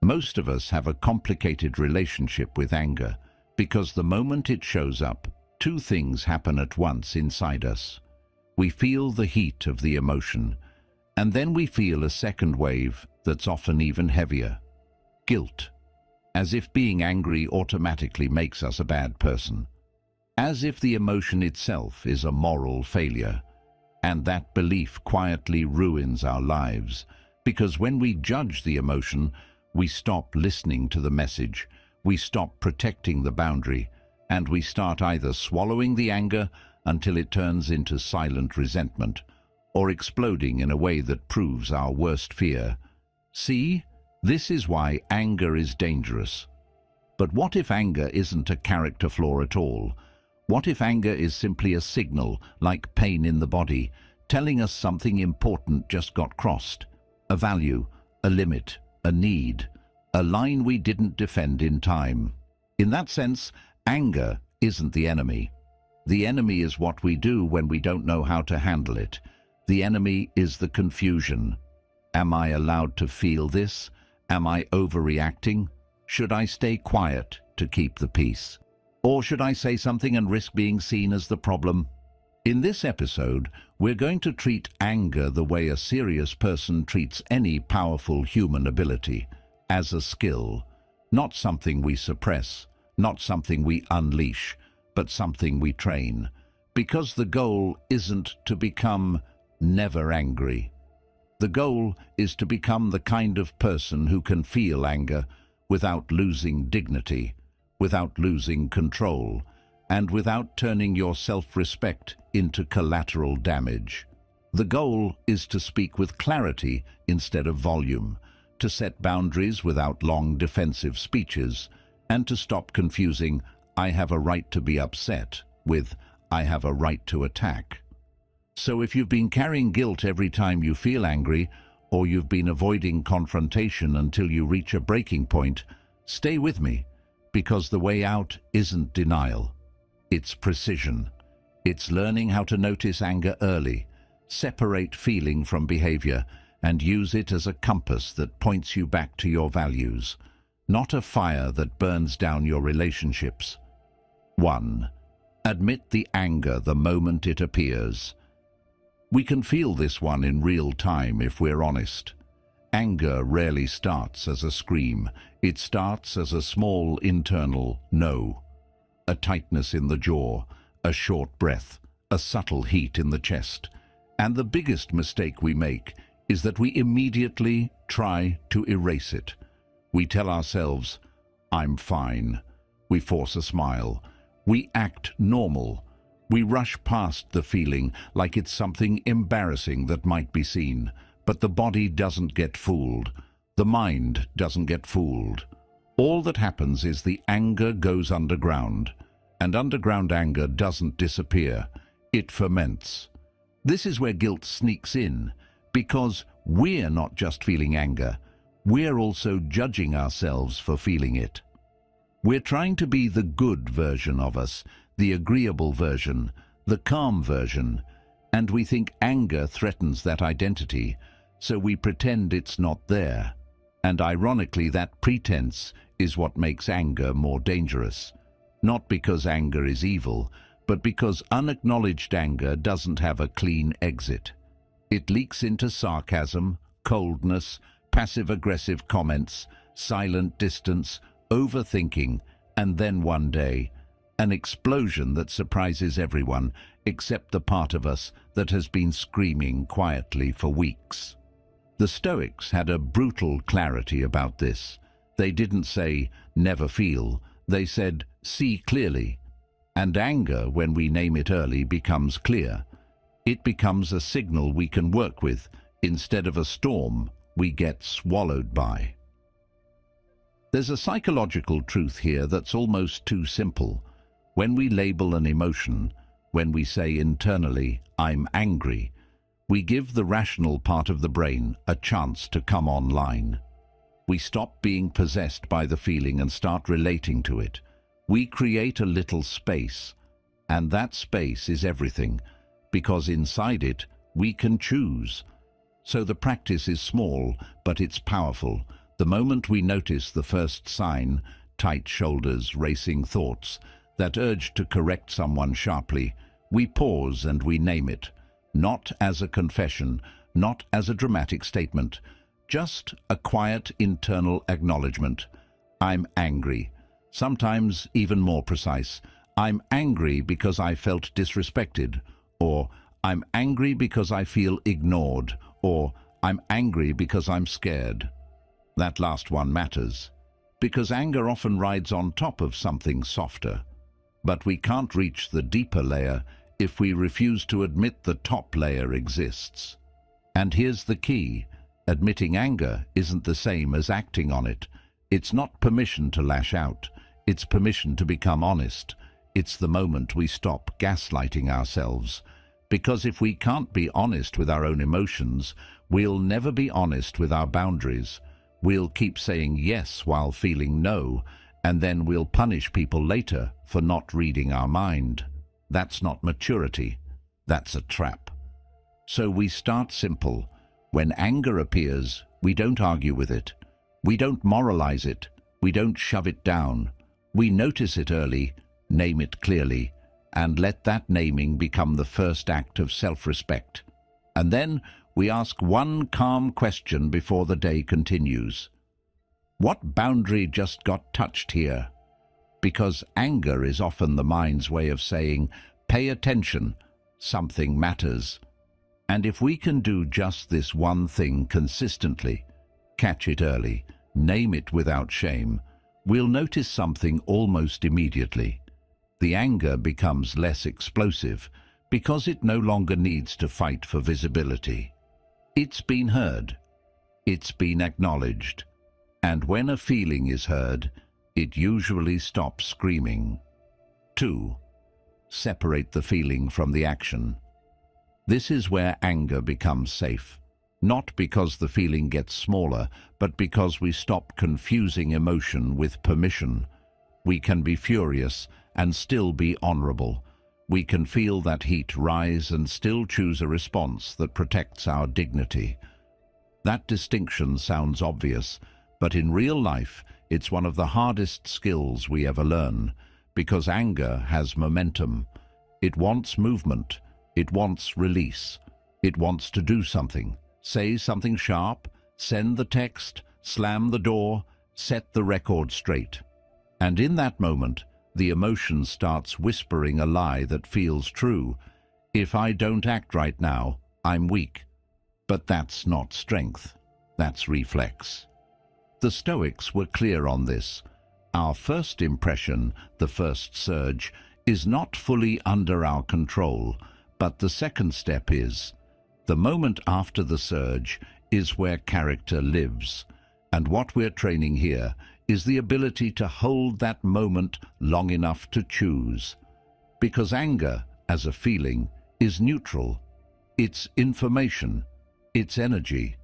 Most of us have a complicated relationship with anger because the moment it shows up, two things happen at once inside us. We feel the heat of the emotion, and then we feel a second wave that's often even heavier. Guilt. As if being angry automatically makes us a bad person. As if the emotion itself is a moral failure. And that belief quietly ruins our lives, because when we judge the emotion, we stop listening to the message, we stop protecting the boundary, and we start either swallowing the anger until it turns into silent resentment, or exploding in a way that proves our worst fear. See, this is why anger is dangerous. But what if anger isn't a character flaw at all? What if anger is simply a signal, like pain in the body, telling us something important just got crossed? A value, a limit, a need, a line we didn't defend in time. In that sense, anger isn't the enemy. The enemy is what we do when we don't know how to handle it. The enemy is the confusion. Am I allowed to feel this? Am I overreacting? Should I stay quiet to keep the peace? Or should I say something and risk being seen as the problem? In this episode, we're going to treat anger the way a serious person treats any powerful human ability, as a skill, not something we suppress, not something we unleash, but something we train. Because the goal isn't to become never angry. The goal is to become the kind of person who can feel anger without losing dignity, without losing control, and without turning your self-respect into collateral damage. The goal is to speak with clarity instead of volume, to set boundaries without long defensive speeches, and to stop confusing "I have a right to be upset" with "I have a right to attack." So if you've been carrying guilt every time you feel angry, or you've been avoiding confrontation until you reach a breaking point, stay with me, because the way out isn't denial. It's precision. It's learning how to notice anger early, separate feeling from behavior, and use it as a compass that points you back to your values, not a fire that burns down your relationships. 1. Admit the anger the moment it appears. We can feel this one in real time if we're honest. Anger rarely starts as a scream. It starts as a small internal no. A tightness in the jaw, a short breath, a subtle heat in the chest. And the biggest mistake we make is that we immediately try to erase it. We tell ourselves, "I'm fine." We force a smile. We act normal. We rush past the feeling like it's something embarrassing that might be seen. But the body doesn't get fooled. The mind doesn't get fooled. All that happens is the anger goes underground. And underground anger doesn't disappear. It ferments. This is where guilt sneaks in, because we're not just feeling anger. We're also judging ourselves for feeling it. We're trying to be the good version of us, the agreeable version, the calm version, and we think anger threatens that identity, so we pretend it's not there. And ironically, that pretense is what makes anger more dangerous. Not because anger is evil, but because unacknowledged anger doesn't have a clean exit. It leaks into sarcasm, coldness, passive-aggressive comments, silent distance, overthinking, and then one day, an explosion that surprises everyone except the part of us that has been screaming quietly for weeks. The Stoics had a brutal clarity about this. They didn't say, "never feel." They said, "see clearly." And anger, when we name it early, becomes clear. It becomes a signal we can work with, instead of a storm we get swallowed by. There's a psychological truth here that's almost too simple. When we label an emotion, when we say internally, "I'm angry," we give the rational part of the brain a chance to come online. We stop being possessed by the feeling and start relating to it. We create a little space, and that space is everything, because inside it we can choose. So the practice is small, but it's powerful. The moment we notice the first sign, tight shoulders, racing thoughts, that urge to correct someone sharply, we pause and we name it, not as a confession, not as a dramatic statement, just a quiet internal acknowledgement. I'm angry. Sometimes even more precise. I'm angry because I felt disrespected, or I'm angry because I feel ignored, or I'm angry because I'm scared. That last one matters, because anger often rides on top of something softer. But we can't reach the deeper layer if we refuse to admit the top layer exists. And here's the key. Admitting anger isn't the same as acting on it. It's not permission to lash out. It's permission to become honest. It's the moment we stop gaslighting ourselves. Because if we can't be honest with our own emotions, we'll never be honest with our boundaries. We'll keep saying yes while feeling no, and then we'll punish people later for not reading our mind. That's not maturity. That's a trap. So we start simple. When anger appears, we don't argue with it. We don't moralize it. We don't shove it down. We notice it early, name it clearly, and let that naming become the first act of self-respect. And then we ask one calm question before the day continues. What boundary just got touched here? Because anger is often the mind's way of saying, pay attention, something matters. And if we can do just this one thing consistently, catch it early, name it without shame, we'll notice something almost immediately. The anger becomes less explosive because it no longer needs to fight for visibility. It's been heard. It's been acknowledged. And when a feeling is heard, it usually stops screaming. 2. Separate the feeling from the action. This is where anger becomes safe. Not because the feeling gets smaller, but because we stop confusing emotion with permission. We can be furious and still be honorable. We can feel that heat rise and still choose a response that protects our dignity. That distinction sounds obvious, but in real life, it's one of the hardest skills we ever learn, because anger has momentum. It wants movement. It wants release. It wants to do something. Say something sharp, send the text, slam the door, set the record straight. And in that moment, the emotion starts whispering a lie that feels true. If I don't act right now, I'm weak. But that's not strength. That's reflex. The Stoics were clear on this. Our first impression, the first surge, is not fully under our control, but the second step is. The moment after the surge is where character lives. And what we're training here is the ability to hold that moment long enough to choose. Because anger, as a feeling, is neutral. It's information. It's energy.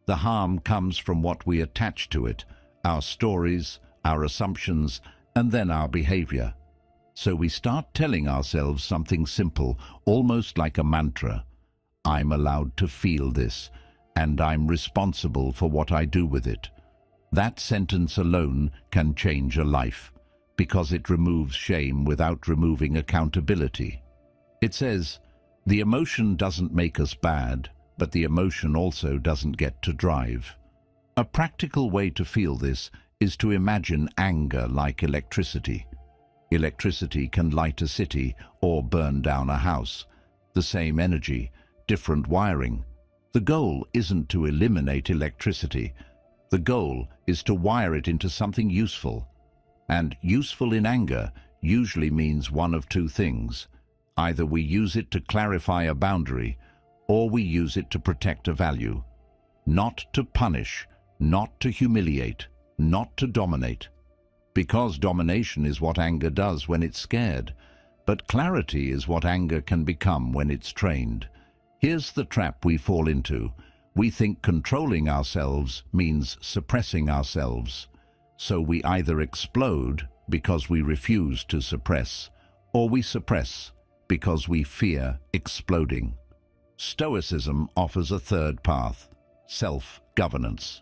The harm comes from what we attach to it, our stories, our assumptions, and then our behavior. So we start telling ourselves something simple, almost like a mantra. I'm allowed to feel this, and I'm responsible for what I do with it. That sentence alone can change a life, because it removes shame without removing accountability. It says, the emotion doesn't make us bad, but the emotion also doesn't get to drive. A practical way to feel this is to imagine anger like electricity. Electricity can light a city or burn down a house. The same energy, different wiring. The goal isn't to eliminate electricity. The goal is to wire it into something useful. And useful in anger usually means one of two things. Either we use it to clarify a boundary, or we use it to protect a value. Not to punish, not to humiliate, not to dominate. Because domination is what anger does when it's scared, but clarity is what anger can become when it's trained. Here's the trap we fall into. We think controlling ourselves means suppressing ourselves. So we either explode because we refuse to suppress, or we suppress because we fear exploding. Stoicism offers a third path, self-governance.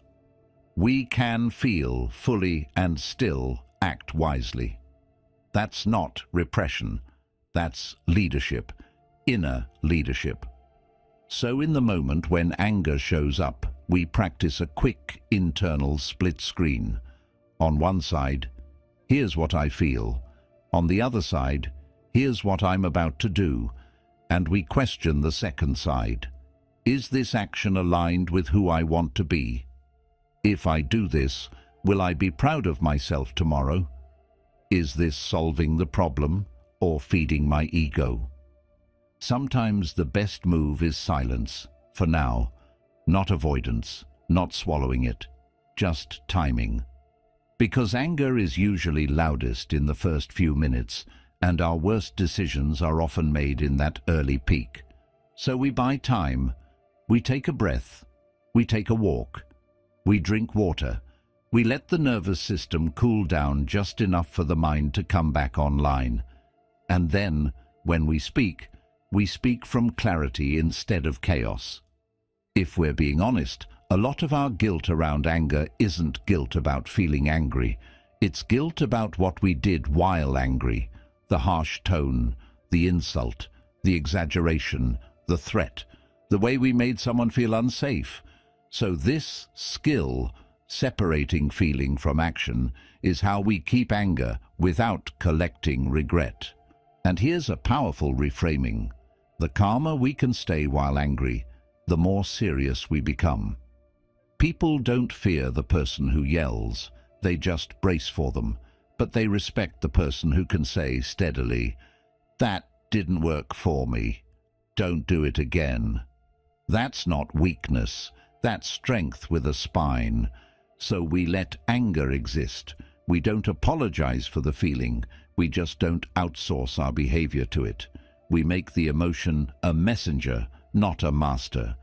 we can feel fully and still act wisely. That's not repression. That's leadership, inner leadership. So in the moment when anger shows up, we practice a quick internal split screen. On one side, here's what I feel. On the other side, here's what I'm about to do. And we question the second side. Is this action aligned with who I want to be? If I do this, will I be proud of myself tomorrow? Is this solving the problem or feeding my ego? Sometimes the best move is silence, for now. Not avoidance, not swallowing it, just timing. Because anger is usually loudest in the first few minutes, and our worst decisions are often made in that early peak. So we buy time, we take a breath, we take a walk, we drink water, we let the nervous system cool down just enough for the mind to come back online. And then, when we speak from clarity instead of chaos. If we're being honest, a lot of our guilt around anger isn't guilt about feeling angry. It's guilt about what we did while angry. The harsh tone, the insult, the exaggeration, the threat, the way we made someone feel unsafe. So this skill, separating feeling from action, is how we keep anger without collecting regret. And here's a powerful reframing. The calmer we can stay while angry, the more serious we become. People don't fear the person who yells, they just brace for them, but they respect the person who can say steadily, "That didn't work for me. Don't do it again." That's not weakness, that's strength with a spine. So we let anger exist. We don't apologize for the feeling, we just don't outsource our behavior to it. We make the emotion a messenger, not a master.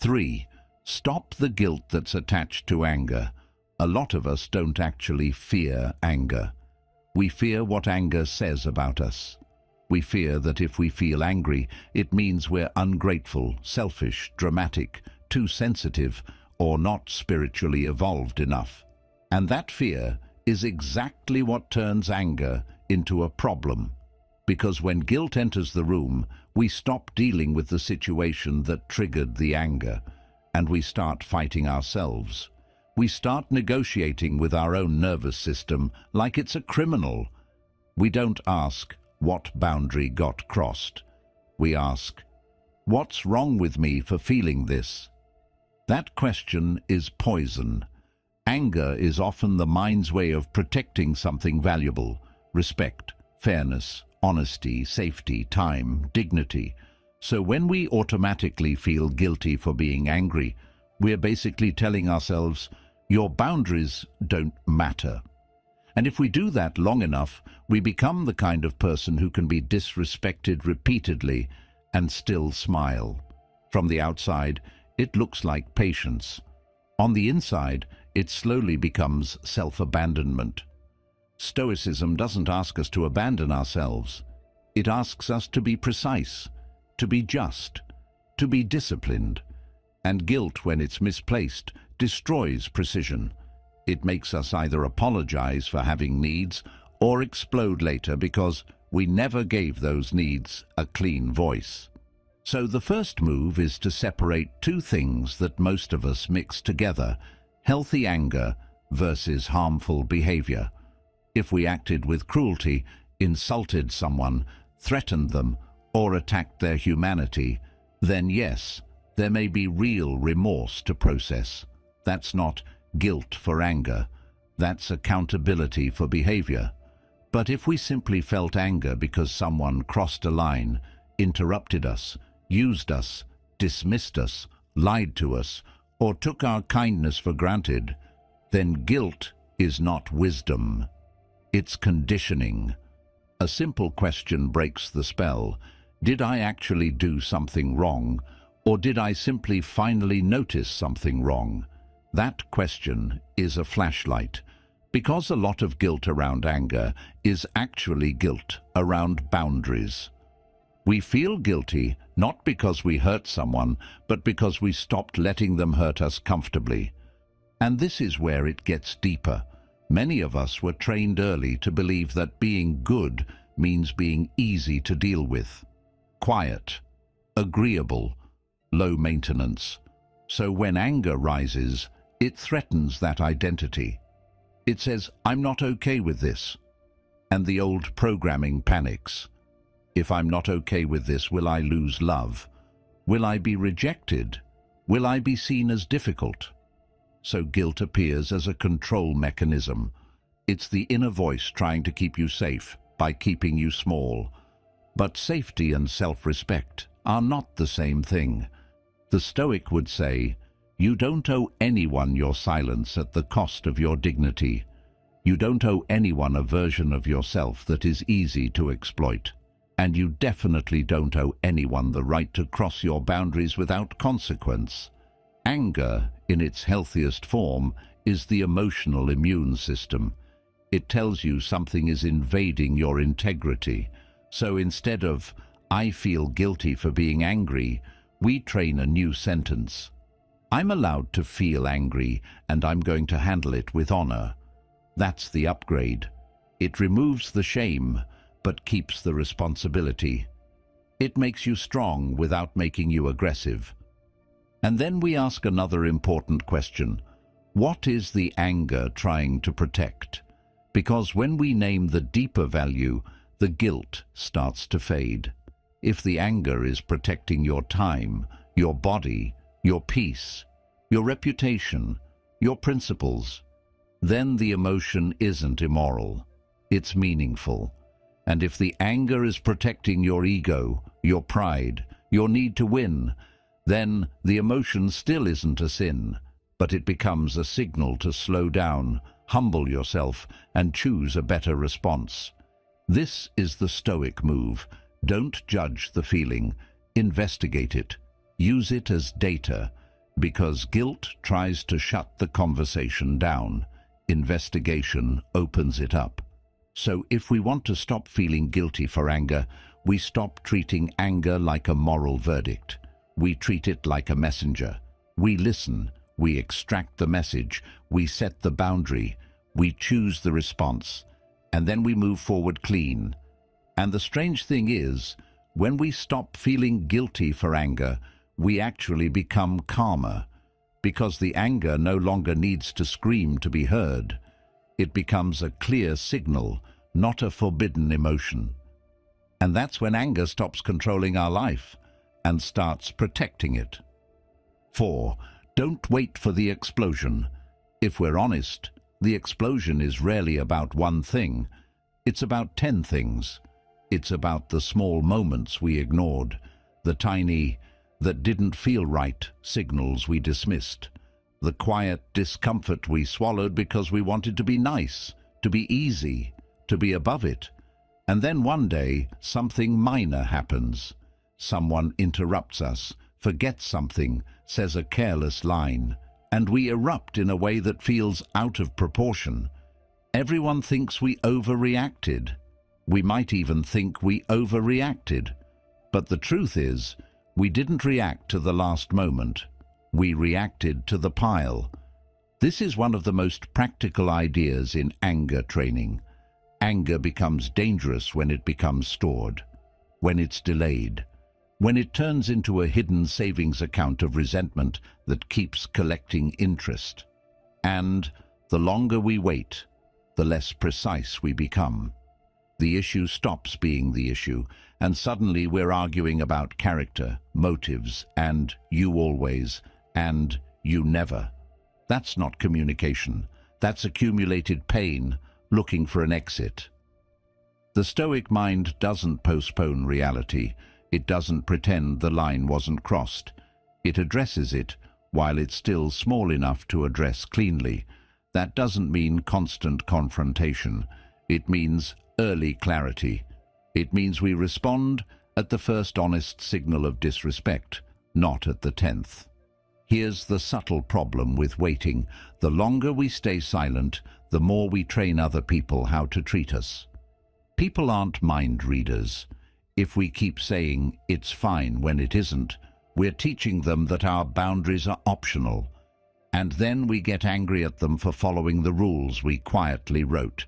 3. Stop the guilt that's attached to anger. A lot of us don't actually fear anger. We fear what anger says about us. We fear that if we feel angry, it means we're ungrateful, selfish, dramatic, too sensitive, or not spiritually evolved enough. And that fear is exactly what turns anger into a problem. Because when guilt enters the room, we stop dealing with the situation that triggered the anger, and we start fighting ourselves. We start negotiating with our own nervous system like it's a criminal. We don't ask, what boundary got crossed? We ask, what's wrong with me for feeling this? That question is poison. Anger is often the mind's way of protecting something valuable: respect, fairness, honesty, safety, time, dignity. So when we automatically feel guilty for being angry, we're basically telling ourselves, your boundaries don't matter. And if we do that long enough, we become the kind of person who can be disrespected repeatedly and still smile. From the outside, it looks like patience. On the inside, it slowly becomes self-abandonment. Stoicism doesn't ask us to abandon ourselves. It asks us to be precise, to be just, to be disciplined. And guilt, when it's misplaced, destroys precision. It makes us either apologize for having needs or explode later because we never gave those needs a clean voice. So the first move is to separate two things that most of us mix together: healthy anger versus harmful behavior. If we acted with cruelty, insulted someone, threatened them, or attacked their humanity, then yes, there may be real remorse to process. That's not guilt for anger. That's accountability for behavior. But if we simply felt anger because someone crossed a line, interrupted us, used us, dismissed us, lied to us, or took our kindness for granted, then guilt is not wisdom. It's conditioning. A simple question breaks the spell. Did I actually do something wrong, or did I simply finally notice something wrong? That question is a flashlight, because a lot of guilt around anger is actually guilt around boundaries. We feel guilty not because we hurt someone, but because we stopped letting them hurt us comfortably. And this is where it gets deeper. Many of us were trained early to believe that being good means being easy to deal with, quiet, agreeable, low maintenance. So when anger rises, it threatens that identity. It says, "I'm not okay with this." And the old programming panics. If I'm not okay with this, will I lose love? Will I be rejected? Will I be seen as difficult? So guilt appears as a control mechanism. It's the inner voice trying to keep you safe by keeping you small. But safety and self-respect are not the same thing. The Stoic would say, you don't owe anyone your silence at the cost of your dignity. You don't owe anyone a version of yourself that is easy to exploit. And you definitely don't owe anyone the right to cross your boundaries without consequence. Anger, in its healthiest form, is the emotional immune system. It tells you something is invading your integrity. So instead of, "I feel guilty for being angry," we train a new sentence. "I'm allowed to feel angry, and I'm going to handle it with honor." That's the upgrade. It removes the shame, but keeps the responsibility. It makes you strong without making you aggressive. And then we ask another important question. What is the anger trying to protect? Because when we name the deeper value, the guilt starts to fade. If the anger is protecting your time, your body, your peace, your reputation, your principles, then the emotion isn't immoral. It's meaningful. And if the anger is protecting your ego, your pride, your need to win, then the emotion still isn't a sin, but it becomes a signal to slow down, humble yourself, and choose a better response. This is the Stoic move. Don't judge the feeling. Investigate it. Use it as data, because guilt tries to shut the conversation down. Investigation opens it up. So if we want to stop feeling guilty for anger, we stop treating anger like a moral verdict. We treat it like a messenger. We listen, we extract the message, we set the boundary, we choose the response, and then we move forward clean. And the strange thing is, when we stop feeling guilty for anger, we actually become calmer, because the anger no longer needs to scream to be heard. It becomes a clear signal, not a forbidden emotion. And that's when anger stops controlling our life and starts protecting it. 4. Don't wait for the explosion. If we're honest, the explosion is rarely about one thing. It's about 10 things. It's about the small moments we ignored, the tiny, that didn't feel right signals we dismissed, the quiet discomfort we swallowed because we wanted to be nice, to be easy, to be above it. And then one day, something minor happens. Someone interrupts us, forgets something, says a careless line, and we erupt in a way that feels out of proportion. Everyone thinks we overreacted. We might even think we overreacted. But the truth is, we didn't react to the last moment. We reacted to the pile. This is one of the most practical ideas in anger training. Anger becomes dangerous when it becomes stored, when it's delayed, when it turns into a hidden savings account of resentment that keeps collecting interest. And the longer we wait, the less precise we become. The issue stops being the issue, and suddenly we're arguing about character, motives, and you always, and you never. That's not communication. That's accumulated pain, looking for an exit. The Stoic mind doesn't postpone reality. It doesn't pretend the line wasn't crossed. It addresses it while it's still small enough to address cleanly. That doesn't mean constant confrontation. It means early clarity. It means we respond at the first honest signal of disrespect, not at the 10th. Here's the subtle problem with waiting. The longer we stay silent, the more we train other people how to treat us. People aren't mind readers. If we keep saying it's fine when it isn't, we're teaching them that our boundaries are optional. And then we get angry at them for following the rules we quietly wrote.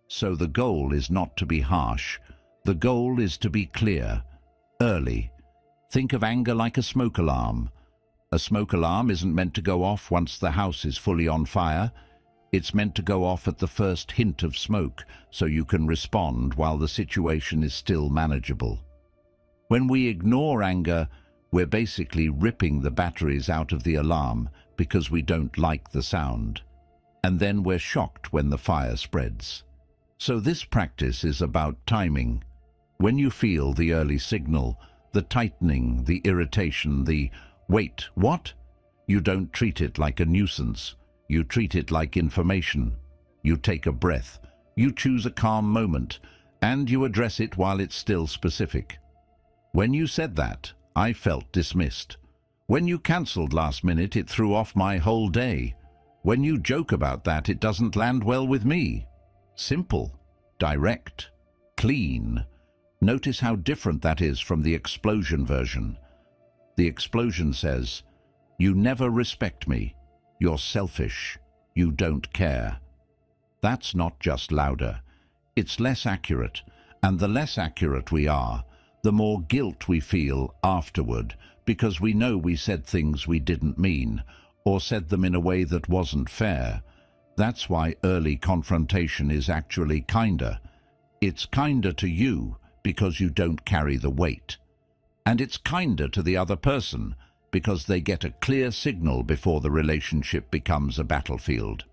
So the goal is not to be harsh. The goal is to be clear, early. Think of anger like a smoke alarm. A smoke alarm isn't meant to go off once the house is fully on fire. It's meant to go off at the first hint of smoke, so you can respond while the situation is still manageable. When we ignore anger, we're basically ripping the batteries out of the alarm because we don't like the sound. And then we're shocked when the fire spreads. So this practice is about timing. When you feel the early signal, the tightening, the irritation, the "wait, what?" you don't treat it like a nuisance. You treat it like information. You take a breath. You choose a calm moment, and you address it while it's still specific. When you said that, I felt dismissed. When you cancelled last minute, it threw off my whole day. When you joke about that, it doesn't land well with me. Simple, direct, clean. Notice how different that is from the explosion version. The explosion says, "You never respect me. You're selfish. You don't care." That's not just louder. It's less accurate, and the less accurate we are, the more guilt we feel afterward, because we know we said things we didn't mean, or said them in a way that wasn't fair. That's why early confrontation is actually kinder. It's kinder to you because you don't carry the weight. And it's kinder to the other person because they get a clear signal before the relationship becomes a battlefield.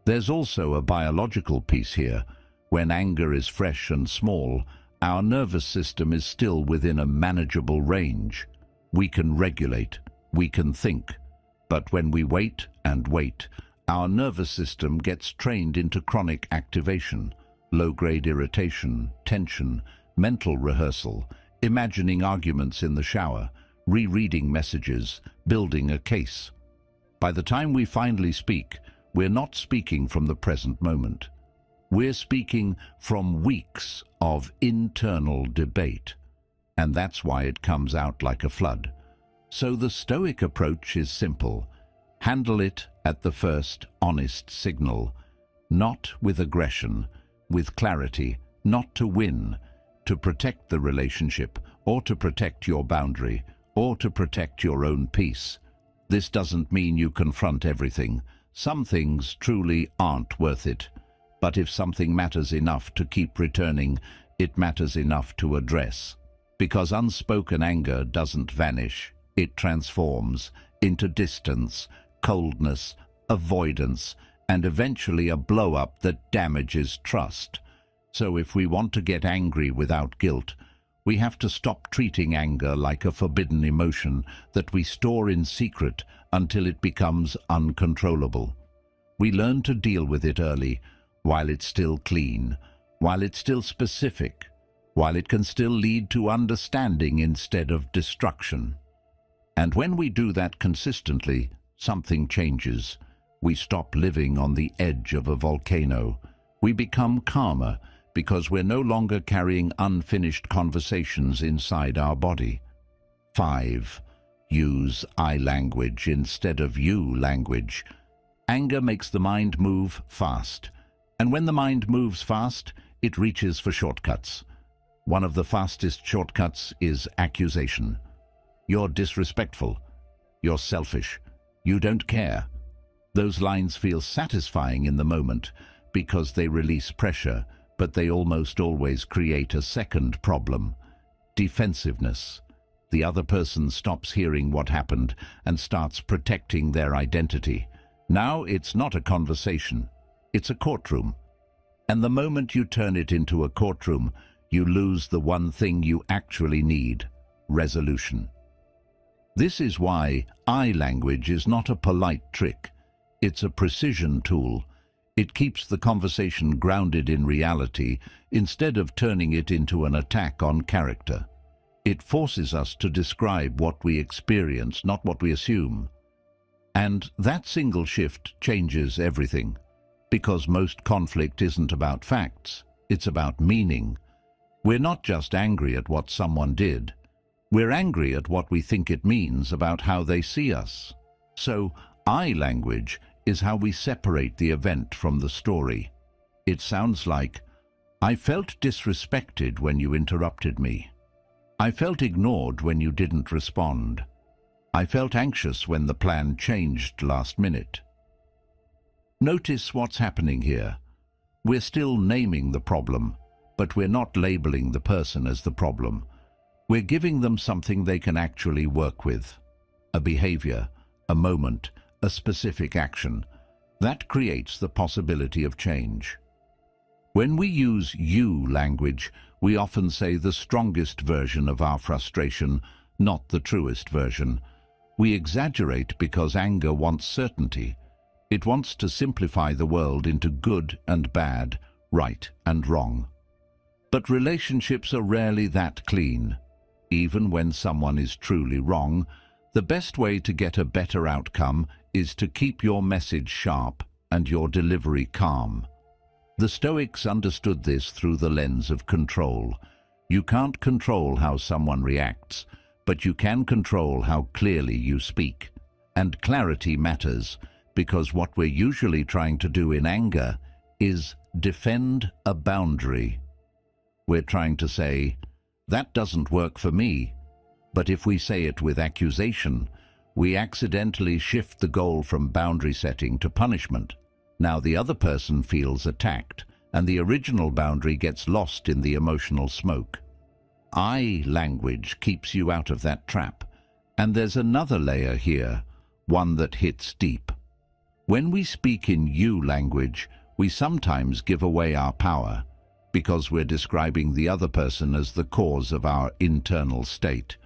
There's also a biological piece here. When anger is fresh and small, our nervous system is still within a manageable range. We can regulate, we can think. But when we wait and wait, our nervous system gets trained into chronic activation, low-grade irritation, tension, mental rehearsal, imagining arguments in the shower, rereading messages, building a case. By the time we finally speak, we're not speaking from the present moment. We're speaking from weeks of internal debate. And that's why it comes out like a flood. So the Stoic approach is simple. Handle it at the first honest signal, not with aggression, with clarity, not to win, to protect the relationship, or to protect your boundary, or to protect your own peace. This doesn't mean you confront everything. Some things truly aren't worth it. But if something matters enough to keep returning, it matters enough to address. Because unspoken anger doesn't vanish. It transforms into distance, coldness, avoidance, and eventually a blow-up that damages trust. So if we want to get angry without guilt, we have to stop treating anger like a forbidden emotion that we store in secret until it becomes uncontrollable. We learn to deal with it early, while it's still clean, while it's still specific, while it can still lead to understanding instead of destruction. And when we do that consistently, something changes. We stop living on the edge of a volcano. We become calmer, because we're no longer carrying unfinished conversations inside our body. 5. Use I language instead of you language. Anger makes the mind move fast. And when the mind moves fast, it reaches for shortcuts. One of the fastest shortcuts is accusation. You're disrespectful. You're selfish. You don't care. Those lines feel satisfying in the moment because they release pressure, but they almost always create a second problem: defensiveness. The other person stops hearing what happened and starts protecting their identity. Now it's not a conversation, it's a courtroom. And the moment you turn it into a courtroom, you lose the one thing you actually need: resolution. This is why I language is not a polite trick. It's a precision tool. It keeps the conversation grounded in reality instead of turning it into an attack on character. It forces us to describe what we experience, not what we assume. And that single shift changes everything, because most conflict isn't about facts, it's about meaning. We're not just angry at what someone did. We're angry at what we think it means about how they see us. So I language is how we separate the event from the story. It sounds like, I felt disrespected when you interrupted me. I felt ignored when you didn't respond. I felt anxious when the plan changed last minute. Notice what's happening here. We're still naming the problem, but we're not labeling the person as the problem. We're giving them something they can actually work with. A behavior, a moment, a specific action. That creates the possibility of change. When we use you language, we often say the strongest version of our frustration, not the truest version. We exaggerate because anger wants certainty. It wants to simplify the world into good and bad, right and wrong. But relationships are rarely that clean. Even when someone is truly wrong, the best way to get a better outcome is to keep your message sharp and your delivery calm. The Stoics understood this through the lens of control. You can't control how someone reacts, but you can control how clearly you speak. And clarity matters, because what we're usually trying to do in anger is defend a boundary. We're trying to say, that doesn't work for me. But if we say it with accusation, we accidentally shift the goal from boundary setting to punishment. Now the other person feels attacked, and the original boundary gets lost in the emotional smoke. I language keeps you out of that trap. And there's another layer here, one that hits deep. When we speak in you language, we sometimes give away our power, because we're describing the other person as the cause of our internal state.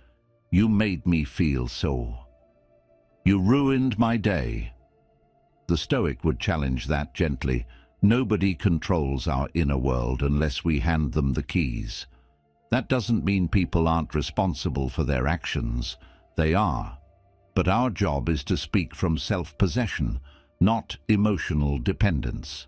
You made me feel so. You ruined my day. The Stoic would challenge that gently. Nobody controls our inner world unless we hand them the keys. That doesn't mean people aren't responsible for their actions. They are. But our job is to speak from self-possession, not emotional dependence.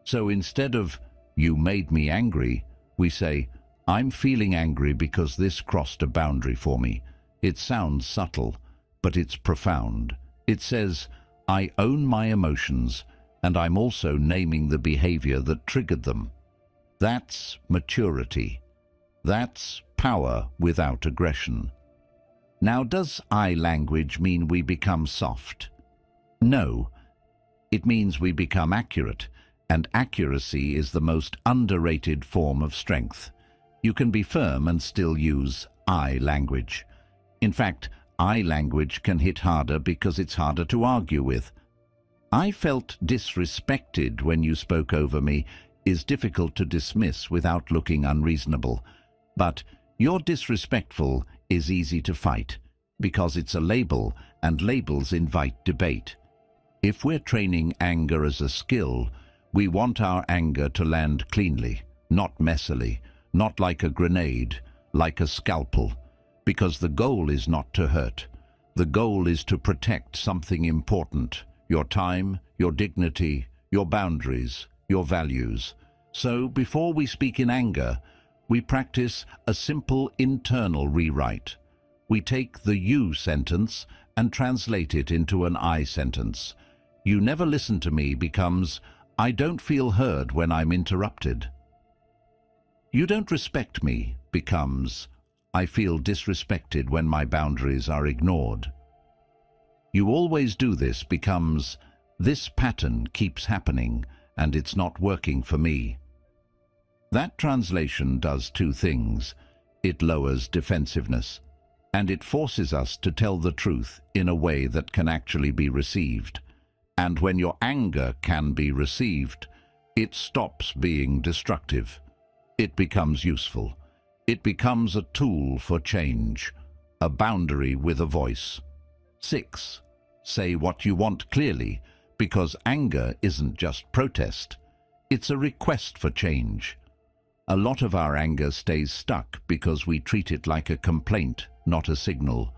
So instead of, you made me angry, we say, I'm feeling angry because this crossed a boundary for me. It sounds subtle, but it's profound. It says, I own my emotions, and I'm also naming the behavior that triggered them. That's maturity. That's power without aggression. Now, does I language mean we become soft? No. It means we become accurate, and accuracy is the most underrated form of strength. You can be firm and still use I language. In fact, I language can hit harder because it's harder to argue with. I felt disrespected when you spoke over me is difficult to dismiss without looking unreasonable. But you're disrespectful is easy to fight because it's a label, and labels invite debate. If we're training anger as a skill, we want our anger to land cleanly, not messily, not like a grenade, like a scalpel, because the goal is not to hurt. The goal is to protect something important, your time, your dignity, your boundaries, your values. So before we speak in anger, we practice a simple internal rewrite. We take the you sentence and translate it into an I sentence. You never listen to me becomes, I don't feel heard when I'm interrupted. You don't respect me becomes, I feel disrespected when my boundaries are ignored. You always do this becomes, this pattern keeps happening and it's not working for me. That translation does two things. It lowers defensiveness, and it forces us to tell the truth in a way that can actually be received. And when your anger can be received, it stops being destructive. It becomes useful. It becomes a tool for change, a boundary with a voice. 6. Say what you want clearly, because anger isn't just protest. It's a request for change. A lot of our anger stays stuck because we treat it like a complaint, not a signal.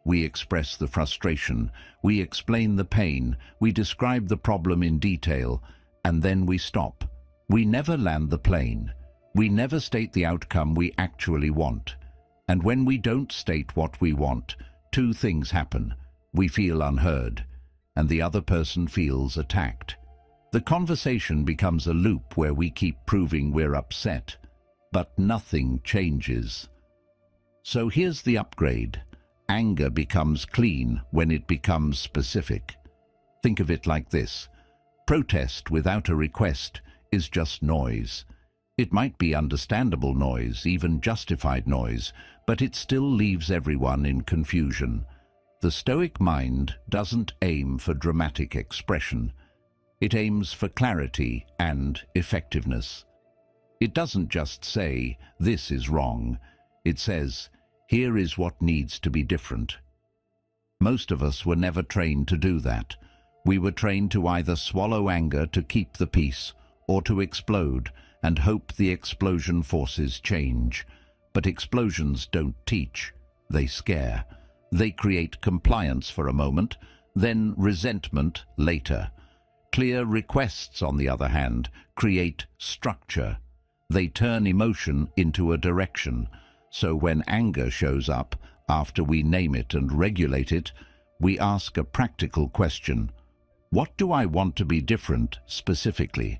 We express the frustration, we explain the pain, we describe the problem in detail, and then we stop. We never land the plane. We never state the outcome we actually want. And when we don't state what we want, two things happen. We feel unheard. and the other person feels attacked. The conversation becomes a loop where we keep proving we're upset, but nothing changes. So here's the upgrade. Anger becomes clean when it becomes specific. Think of it like this. Protest without a request is just noise. It might be understandable noise, even justified noise, but it still leaves everyone in confusion. The Stoic mind doesn't aim for dramatic expression. It aims for clarity and effectiveness. It doesn't just say, "This is wrong." It says, "Here is what needs to be different." Most of us were never trained to do that. We were trained to either swallow anger to keep the peace, or to explode and hope the explosion forces change. But explosions don't teach, they scare. They create compliance for a moment, then resentment later. Clear requests, on the other hand, create structure. They turn emotion into a direction. So when anger shows up, after we name it and regulate it, we ask a practical question. What do I want to be different specifically?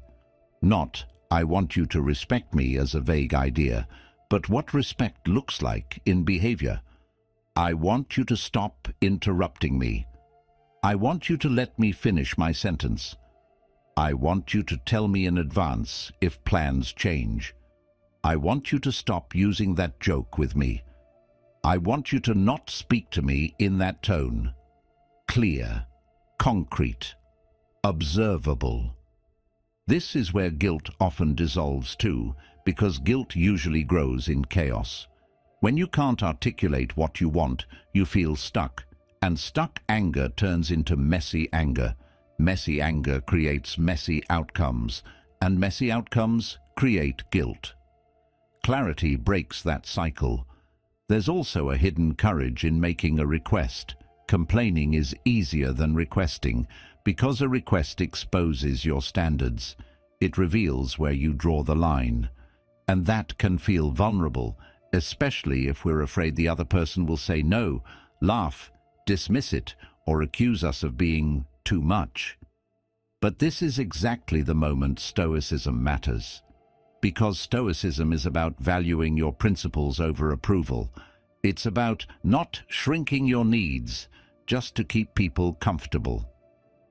Not, "I want you to respect me" as a vague idea, but what respect looks like in behavior. I want you to stop interrupting me. I want you to let me finish my sentence. I want you to tell me in advance if plans change. I want you to stop using that joke with me. I want you to not speak to me in that tone. Clear, concrete, observable. This is where guilt often dissolves too, because guilt usually grows in chaos. When you can't articulate what you want, you feel stuck, and stuck anger turns into messy anger. Messy anger creates messy outcomes, and messy outcomes create guilt. Clarity breaks that cycle. There's also a hidden courage in making a request. Complaining is easier than requesting, because a request exposes your standards. It reveals where you draw the line. And that can feel vulnerable, especially if we're afraid the other person will say no, laugh, dismiss it, or accuse us of being too much. But this is exactly the moment Stoicism matters. Because Stoicism is about valuing your principles over approval. It's about not shrinking your needs just to keep people comfortable.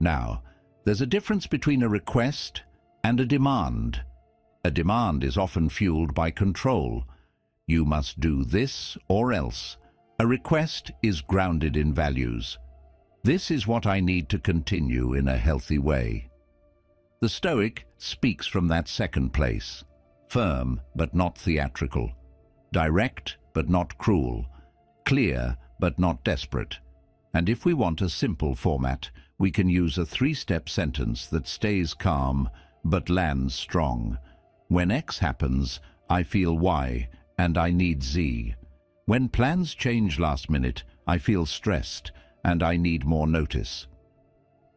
Now, there's a difference between a request and a demand. A demand is often fueled by control. You must do this or else. A request is grounded in values. This is what I need to continue in a healthy way. The Stoic speaks from that second place. Firm but not theatrical. Direct but not cruel. Clear but not desperate. And if we want a simple format, we can use a 3-step sentence that stays calm but lands strong. When X happens, I feel Y, and I need Z. When plans change last minute, I feel stressed, and I need more notice.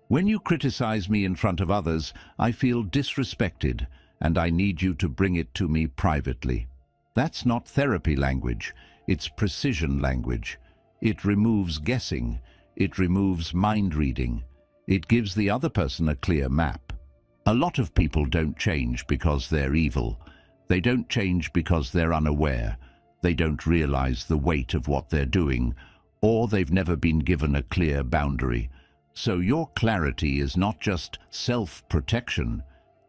When you criticize me in front of others, I feel disrespected, and I need you to bring it to me privately. That's not therapy language, it's precision language. It removes guessing, it removes mind reading. It gives the other person a clear map. A lot of people don't change because they're evil. They don't change because they're unaware. They don't realize the weight of what they're doing, or they've never been given a clear boundary. So your clarity is not just self-protection,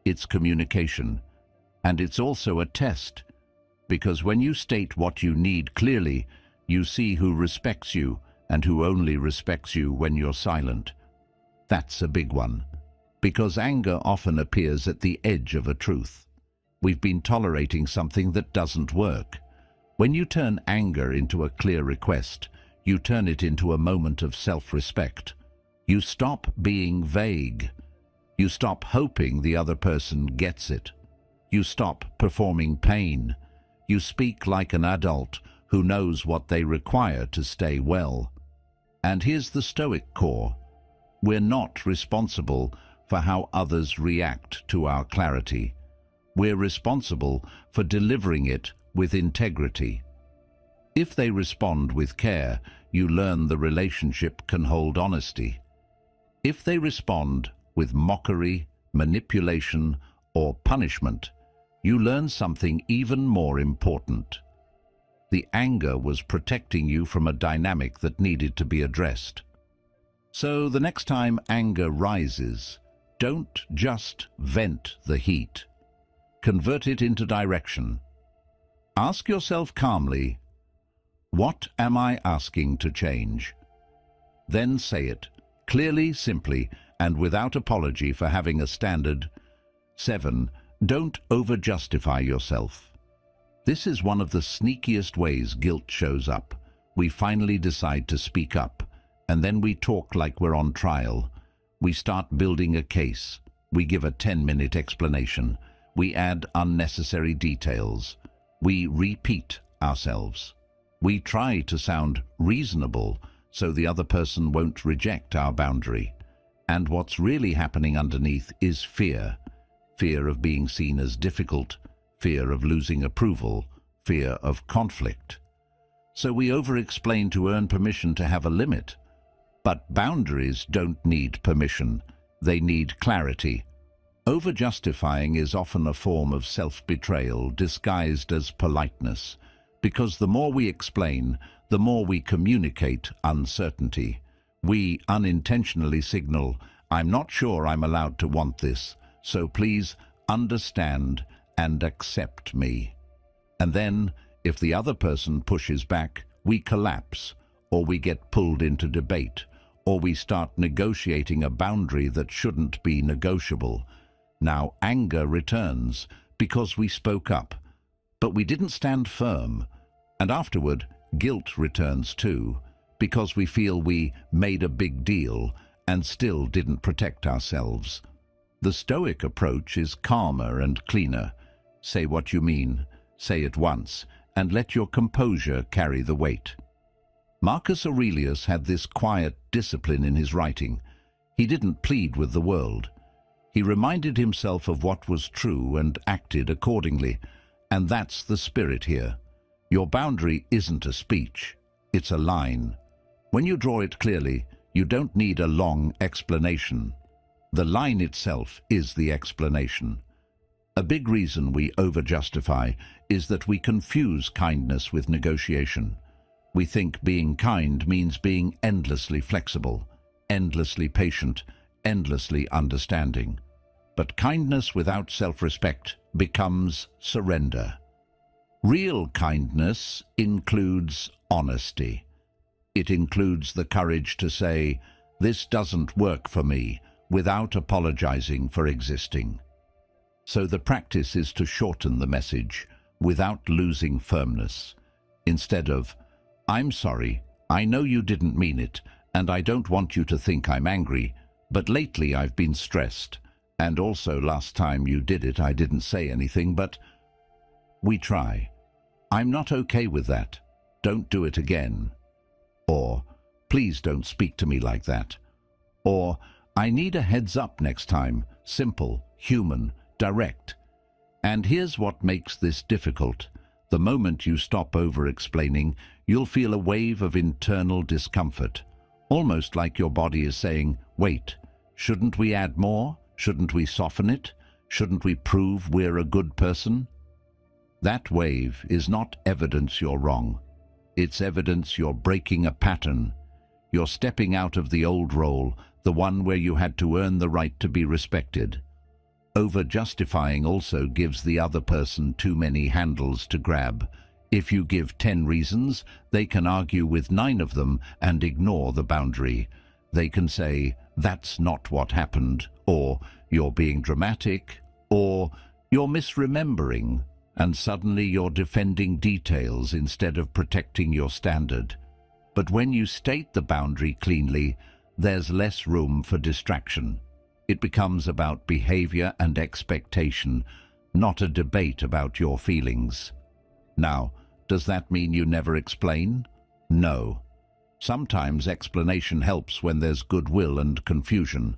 it's communication. And it's also a test, because when you state what you need clearly, you see who respects you and who only respects you when you're silent. That's a big one, because anger often appears at the edge of a truth. We've been tolerating something that doesn't work. When you turn anger into a clear request, you turn it into a moment of self-respect. You stop being vague. You stop hoping the other person gets it. You stop performing pain. You speak like an adult who knows what they require to stay well. And here's the Stoic core. We're not responsible for how others react to our clarity. We're responsible for delivering it with integrity. If they respond with care, you learn the relationship can hold honesty. If they respond with mockery, manipulation, or punishment, you learn something even more important. The anger was protecting you from a dynamic that needed to be addressed. So the next time anger rises, don't just vent the heat. Convert it into direction. Ask yourself calmly, what am I asking to change? Then say it, clearly, simply, and without apology for having a standard. 7. Don't over-justify yourself. This is one of the sneakiest ways guilt shows up. We finally decide to speak up, and then we talk like we're on trial. We start building a case. We give a 10-minute explanation. We add unnecessary details. We repeat ourselves. We try to sound reasonable so the other person won't reject our boundary. And what's really happening underneath is fear. Fear of being seen as difficult, fear of losing approval, fear of conflict. So we over-explain to earn permission to have a limit. But boundaries don't need permission. They need clarity. Over-justifying is often a form of self-betrayal disguised as politeness, because the more we explain, the more we communicate uncertainty. We unintentionally signal, I'm not sure I'm allowed to want this, so please understand and accept me. And then, if the other person pushes back, we collapse, or we get pulled into debate, or we start negotiating a boundary that shouldn't be negotiable. Now anger returns because we spoke up, but we didn't stand firm. And afterward, guilt returns too, because we feel we made a big deal and still didn't protect ourselves. The Stoic approach is calmer and cleaner. Say what you mean, say it once, and let your composure carry the weight. Marcus Aurelius had this quiet discipline in his writing. He didn't plead with the world. He reminded himself of what was true and acted accordingly, and that's the spirit here. Your boundary isn't a speech, it's a line. When you draw it clearly, you don't need a long explanation. The line itself is the explanation. A big reason we over-justify is that we confuse kindness with negotiation. We think being kind means being endlessly flexible, endlessly patient, endlessly understanding. But kindness without self-respect becomes surrender. Real kindness includes honesty. It includes the courage to say, this doesn't work for me, without apologizing for existing. So the practice is to shorten the message without losing firmness. Instead of, I'm sorry, I know you didn't mean it, and I don't want you to think I'm angry, but lately I've been stressed, and also last time you did it I didn't say anything, but we try. I'm not okay with that. Don't do it again. Or, please don't speak to me like that. Or, I need a heads up next time. Simple, human, direct. And here's what makes this difficult. The moment you stop over-explaining, you'll feel a wave of internal discomfort. Almost like your body is saying, wait, shouldn't we add more? Shouldn't we soften it? Shouldn't we prove we're a good person? That wave is not evidence you're wrong. It's evidence you're breaking a pattern. You're stepping out of the old role, the one where you had to earn the right to be respected. Over-justifying also gives the other person too many handles to grab. If you give 10 reasons, they can argue with 9 of them and ignore the boundary. They can say, that's not what happened, or you're being dramatic, or you're misremembering, and suddenly you're defending details instead of protecting your standard. But when you state the boundary cleanly, there's less room for distraction. It becomes about behavior and expectation, not a debate about your feelings. Now, does that mean you never explain? No. Sometimes explanation helps when there's goodwill and confusion.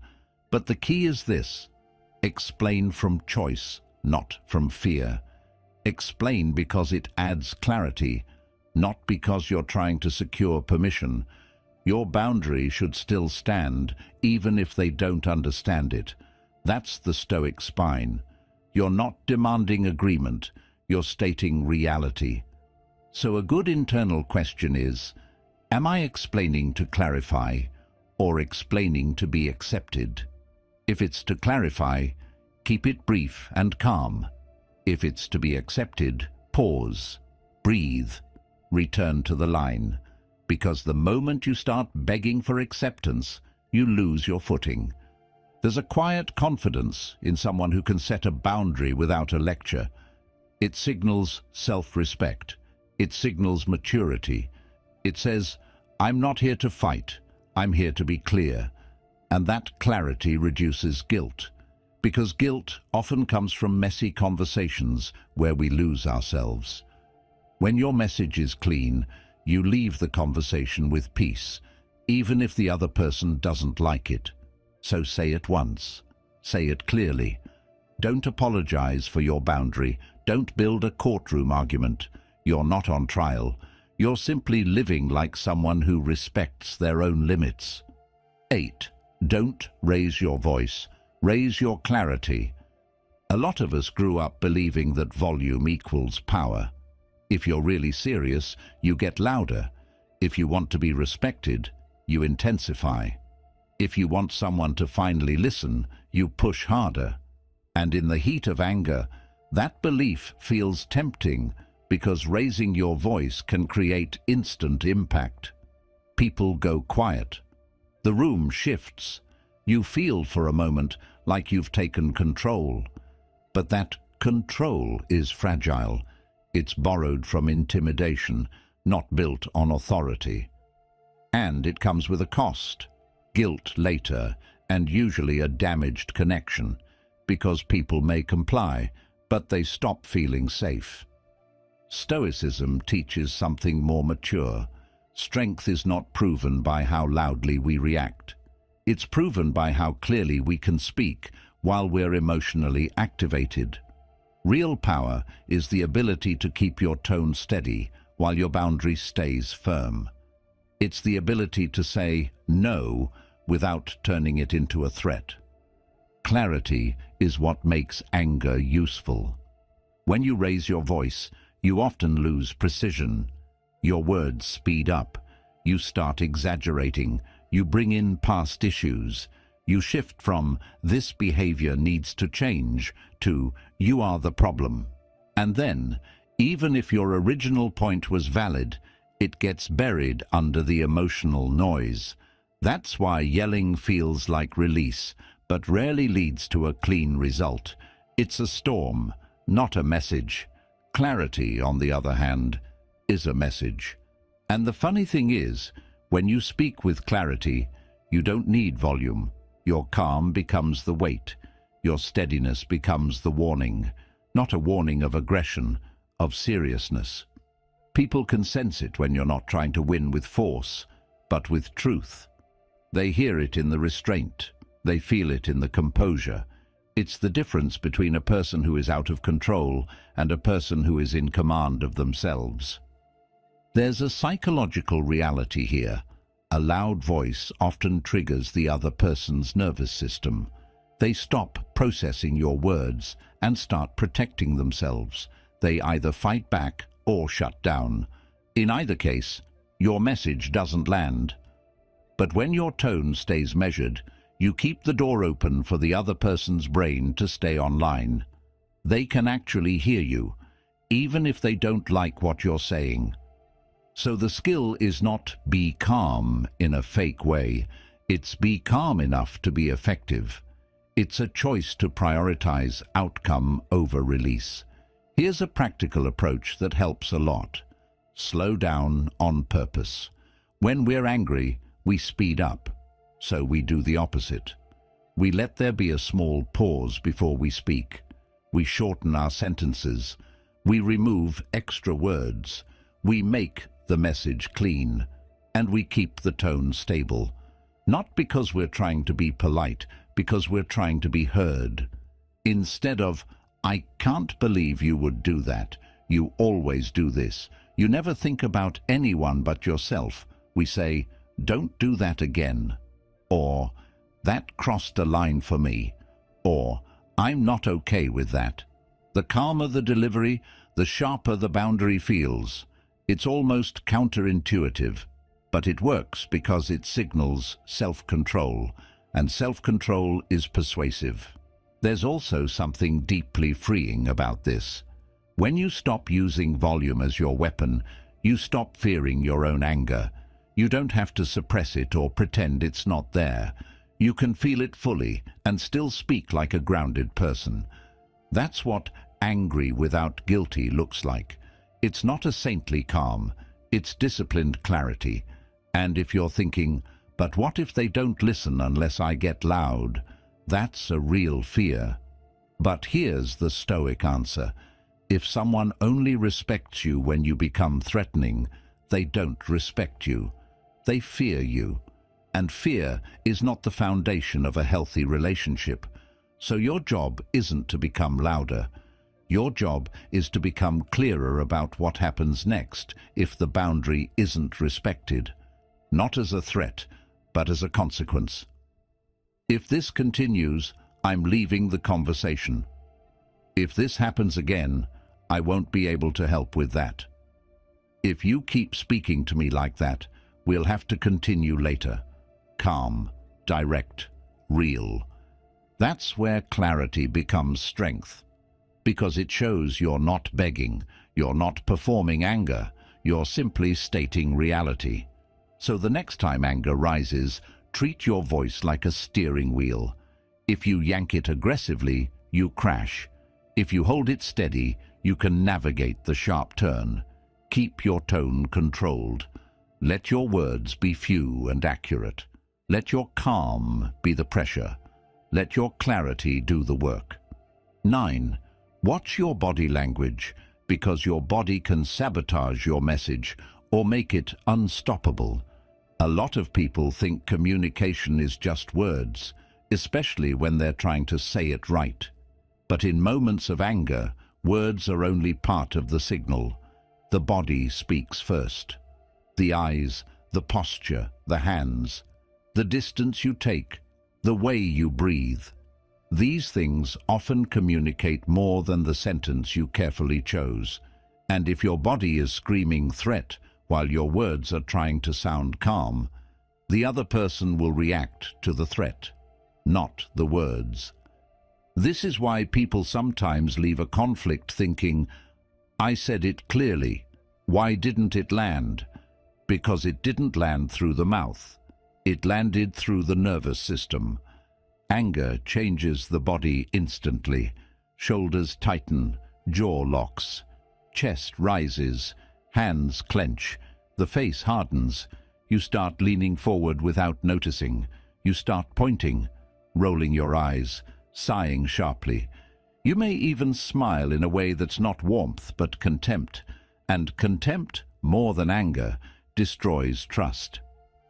But the key is this: explain from choice, not from fear. Explain because it adds clarity, not because you're trying to secure permission. Your boundary should still stand, even if they don't understand it. That's the Stoic spine. You're not demanding agreement, you're stating reality. So a good internal question is, am I explaining to clarify or explaining to be accepted? If it's to clarify, keep it brief and calm. If it's to be accepted, pause, breathe, return to the line. Because the moment you start begging for acceptance, you lose your footing. There's a quiet confidence in someone who can set a boundary without a lecture. It signals self-respect. It signals maturity. It says, I'm not here to fight, I'm here to be clear. And that clarity reduces guilt, because guilt often comes from messy conversations where we lose ourselves. When your message is clean, you leave the conversation with peace, even if the other person doesn't like it. So say it once. Say it clearly. Don't apologize for your boundary. Don't build a courtroom argument. You're not on trial. You're simply living like someone who respects their own limits. 8. Don't raise your voice. Raise your clarity. A lot of us grew up believing that volume equals power. If you're really serious, you get louder. If you want to be respected, you intensify. If you want someone to finally listen, you push harder. And in the heat of anger, that belief feels tempting because raising your voice can create instant impact. People go quiet. The room shifts. You feel for a moment like you've taken control. But that control is fragile. It's borrowed from intimidation, not built on authority. And it comes with a cost, guilt later, and usually a damaged connection, because people may comply, but they stop feeling safe. Stoicism teaches something more mature. Strength is not proven by how loudly we react. It's proven by how clearly we can speak while we're emotionally activated. Real power is the ability to keep your tone steady while your boundary stays firm. It's the ability to say no without turning it into a threat. Clarity is what makes anger useful. When you raise your voice, you often lose precision. Your words speed up. You start exaggerating. You bring in past issues. You shift from "this behavior needs to change" to "you are the problem." And then, even if your original point was valid, it gets buried under the emotional noise. That's why yelling feels like release, but rarely leads to a clean result. It's a storm, not a message. Clarity, on the other hand, is a message. And the funny thing is, when you speak with clarity, you don't need volume. Your calm becomes the weight. Your steadiness becomes the warning, not a warning of aggression, of seriousness. People can sense it when you're not trying to win with force, but with truth. They hear it in the restraint. They feel it in the composure. It's the difference between a person who is out of control and a person who is in command of themselves. There's a psychological reality here. A loud voice often triggers the other person's nervous system. They stop processing your words and start protecting themselves. They either fight back or shut down. In either case, your message doesn't land. But when your tone stays measured, you keep the door open for the other person's brain to stay online. They can actually hear you, even if they don't like what you're saying. So the skill is not be calm in a fake way. It's be calm enough to be effective. It's a choice to prioritize outcome over release. Here's a practical approach that helps a lot. Slow down on purpose. When we're angry, we speed up. So we do the opposite. We let there be a small pause before we speak. We shorten our sentences. We remove extra words. We make the message clean, and we keep the tone stable. Not because we're trying to be polite, because we're trying to be heard. Instead of, "I can't believe you would do that. You always do this. You never think about anyone but yourself," we say, "Don't do that again," or "That crossed a line for me," or "I'm not okay with that." The calmer the delivery, the sharper the boundary feels. It's almost counterintuitive, but it works because it signals self-control, and self-control is persuasive. There's also something deeply freeing about this. When you stop using volume as your weapon, you stop fearing your own anger. You don't have to suppress it or pretend it's not there. You can feel it fully and still speak like a grounded person. That's what angry without guilty looks like. It's not a saintly calm, it's disciplined clarity. And if you're thinking, "But what if they don't listen unless I get loud?" That's a real fear. But here's the Stoic answer. If someone only respects you when you become threatening, they don't respect you. They fear you. And fear is not the foundation of a healthy relationship. So your job isn't to become louder. Your job is to become clearer about what happens next if the boundary isn't respected. Not as a threat, but as a consequence. If this continues, I'm leaving the conversation. If this happens again, I won't be able to help with that. If you keep speaking to me like that, we'll have to continue later. Calm, direct, real. That's where clarity becomes strength, because it shows you're not begging, you're not performing anger, you're simply stating reality. So the next time anger rises, treat your voice like a steering wheel. If you yank it aggressively, you crash. If you hold it steady, you can navigate the sharp turn. Keep your tone controlled. Let your words be few and accurate. Let your calm be the pressure. Let your clarity do the work. 9. Watch your body language, because your body can sabotage your message or make it unstoppable. A lot of people think communication is just words, especially when they're trying to say it right. But in moments of anger, words are only part of the signal. The body speaks first. The eyes, the posture, the hands, the distance you take, the way you breathe. These things often communicate more than the sentence you carefully chose. And if your body is screaming threat while your words are trying to sound calm, the other person will react to the threat, not the words. This is why people sometimes leave a conflict thinking, "I said it clearly. Why didn't it land?" Because it didn't land through the mouth. It landed through the nervous system. Anger changes the body instantly. Shoulders tighten, jaw locks, chest rises, hands clench, the face hardens. You start leaning forward without noticing. You start pointing, rolling your eyes, sighing sharply. You may even smile in a way that's not warmth but contempt. And contempt, more than anger, destroys trust.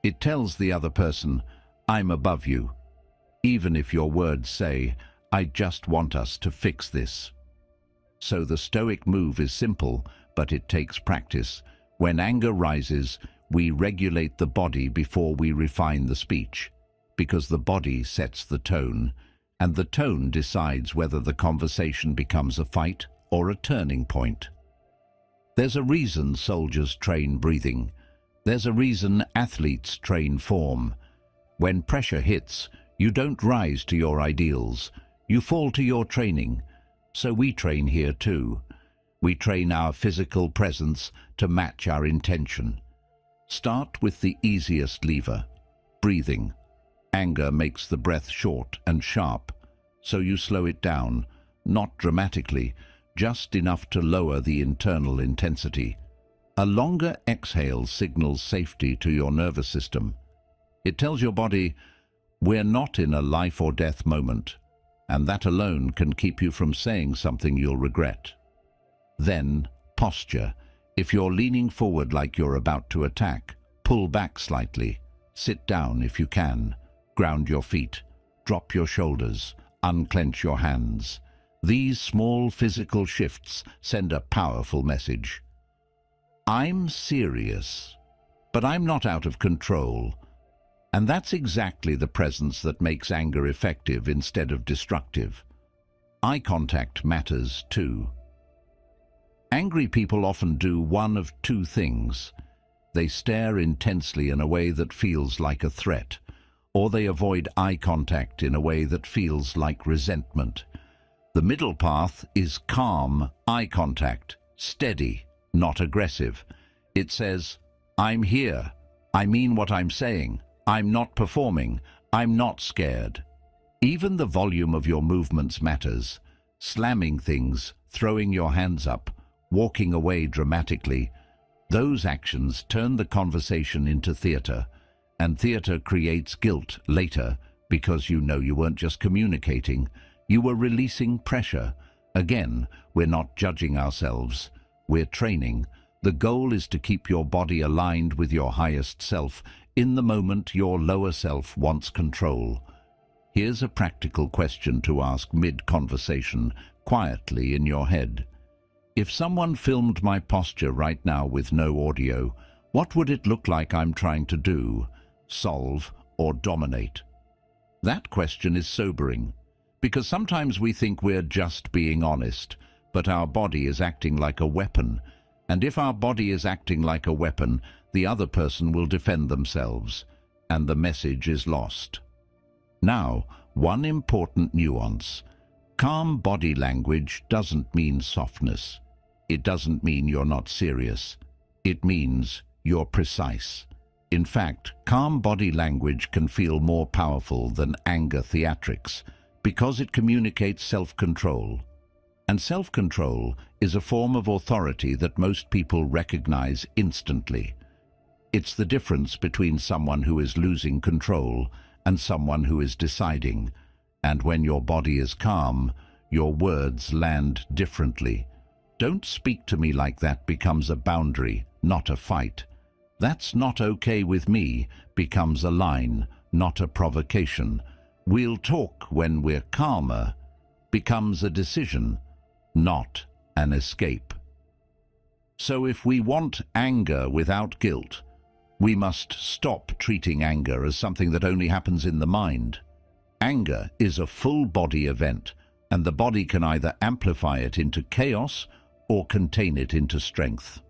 It tells the other person, "I'm above you," even if your words say, "I just want us to fix this." So the Stoic move is simple, but it takes practice. When anger rises, we regulate the body before we refine the speech, because the body sets the tone, and the tone decides whether the conversation becomes a fight or a turning point. There's a reason soldiers train breathing. There's a reason athletes train form. When pressure hits, you don't rise to your ideals. You fall to your training. So we train here too. We train our physical presence to match our intention. Start with the easiest lever, breathing. Anger makes the breath short and sharp, so you slow it down, not dramatically, just enough to lower the internal intensity. A longer exhale signals safety to your nervous system. It tells your body, we're not in a life or death moment, and that alone can keep you from saying something you'll regret. Then, posture. If you're leaning forward like you're about to attack, pull back slightly. Sit down if you can. Ground your feet. Drop your shoulders. Unclench your hands. These small physical shifts send a powerful message. I'm serious, but I'm not out of control. And that's exactly the presence that makes anger effective instead of destructive. Eye contact matters too. Angry people often do one of two things. They stare intensely in a way that feels like a threat, or they avoid eye contact in a way that feels like resentment. The middle path is calm eye contact, steady, not aggressive. It says, I'm here, I mean what I'm saying, I'm not performing, I'm not scared. Even the volume of your movements matters. Slamming things, throwing your hands up, walking away dramatically. Those actions turn the conversation into theater, and theater creates guilt later because you know you weren't just communicating, you were releasing pressure. Again, we're not judging ourselves, we're training. The goal is to keep your body aligned with your highest self in the moment your lower self wants control. Here's a practical question to ask mid-conversation, quietly in your head. If someone filmed my posture right now with no audio, what would it look like I'm trying to do, solve, or dominate? That question is sobering, because sometimes we think we're just being honest, but our body is acting like a weapon. And if our body is acting like a weapon, the other person will defend themselves, and the message is lost. Now, one important nuance. Calm body language doesn't mean softness. It doesn't mean you're not serious. It means you're precise. In fact, calm body language can feel more powerful than anger theatrics because it communicates self-control. And self-control is a form of authority that most people recognize instantly. It's the difference between someone who is losing control and someone who is deciding. And when your body is calm, your words land differently. Don't speak to me like that becomes a boundary, not a fight. That's not okay with me becomes a line, not a provocation. We'll talk when we're calmer becomes a decision, not an escape. So if we want anger without guilt, we must stop treating anger as something that only happens in the mind. Anger is a full-body event, and the body can either amplify it into chaos or contain it into strength.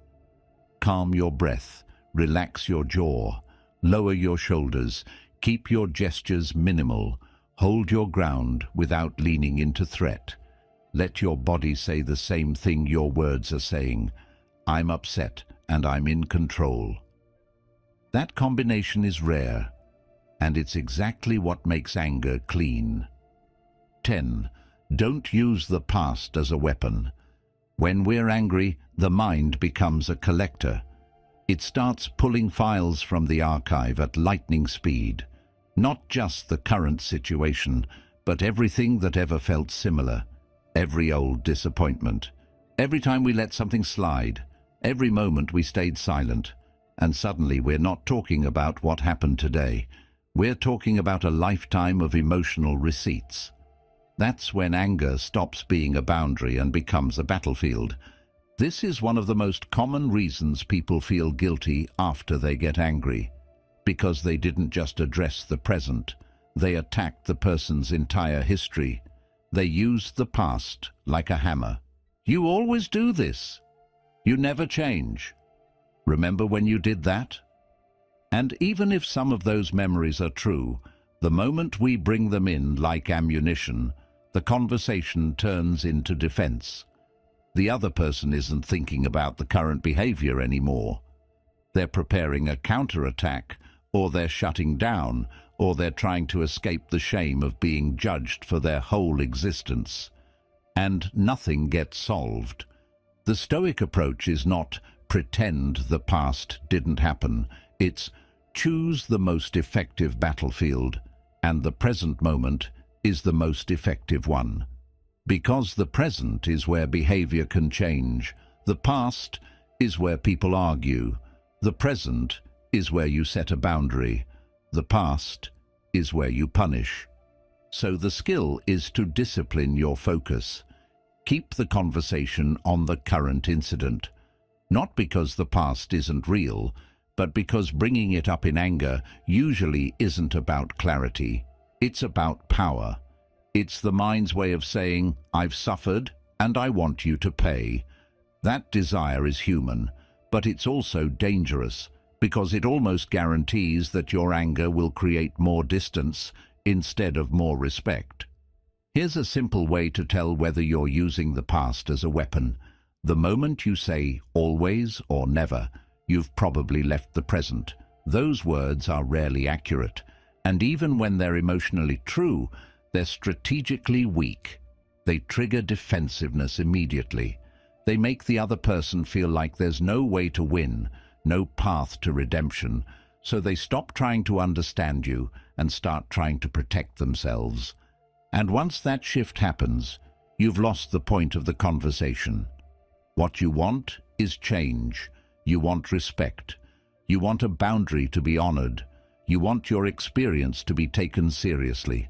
Calm your breath, relax your jaw, lower your shoulders, keep your gestures minimal, hold your ground without leaning into threat. Let your body say the same thing your words are saying. I'm upset and I'm in control. That combination is rare, and it's exactly what makes anger clean. 10. Don't use the past as a weapon. When we're angry, the mind becomes a collector. It starts pulling files from the archive at lightning speed. Not just the current situation, but everything that ever felt similar. Every old disappointment. Every time we let something slide. Every moment we stayed silent. And suddenly we're not talking about what happened today. We're talking about a lifetime of emotional receipts. That's when anger stops being a boundary and becomes a battlefield. This is one of the most common reasons people feel guilty after they get angry. Because they didn't just address the present, they attacked the person's entire history. They used the past like a hammer. You always do this. You never change. Remember when you did that? And even if some of those memories are true, the moment we bring them in like ammunition, the conversation turns into defense. The other person isn't thinking about the current behavior anymore. They're preparing a counterattack, or they're shutting down, or they're trying to escape the shame of being judged for their whole existence. And nothing gets solved. The Stoic approach is not pretend the past didn't happen. It's choose the most effective battlefield, and the present moment is the most effective one. Because the present is where behavior can change. The past is where people argue. The present is where you set a boundary. The past is where you punish. So the skill is to discipline your focus. Keep the conversation on the current incident. Not because the past isn't real, but because bringing it up in anger usually isn't about clarity. It's about power. It's the mind's way of saying, "I've suffered and I want you to pay." That desire is human, but it's also dangerous because it almost guarantees that your anger will create more distance instead of more respect. Here's a simple way to tell whether you're using the past as a weapon. The moment you say always or never, you've probably left the present. Those words are rarely accurate, and even when they're emotionally true, they're strategically weak. They trigger defensiveness immediately. They make the other person feel like there's no way to win, no path to redemption, so they stop trying to understand you and start trying to protect themselves. And once that shift happens, you've lost the point of the conversation. What you want is change. You want respect. You want a boundary to be honored. You want your experience to be taken seriously.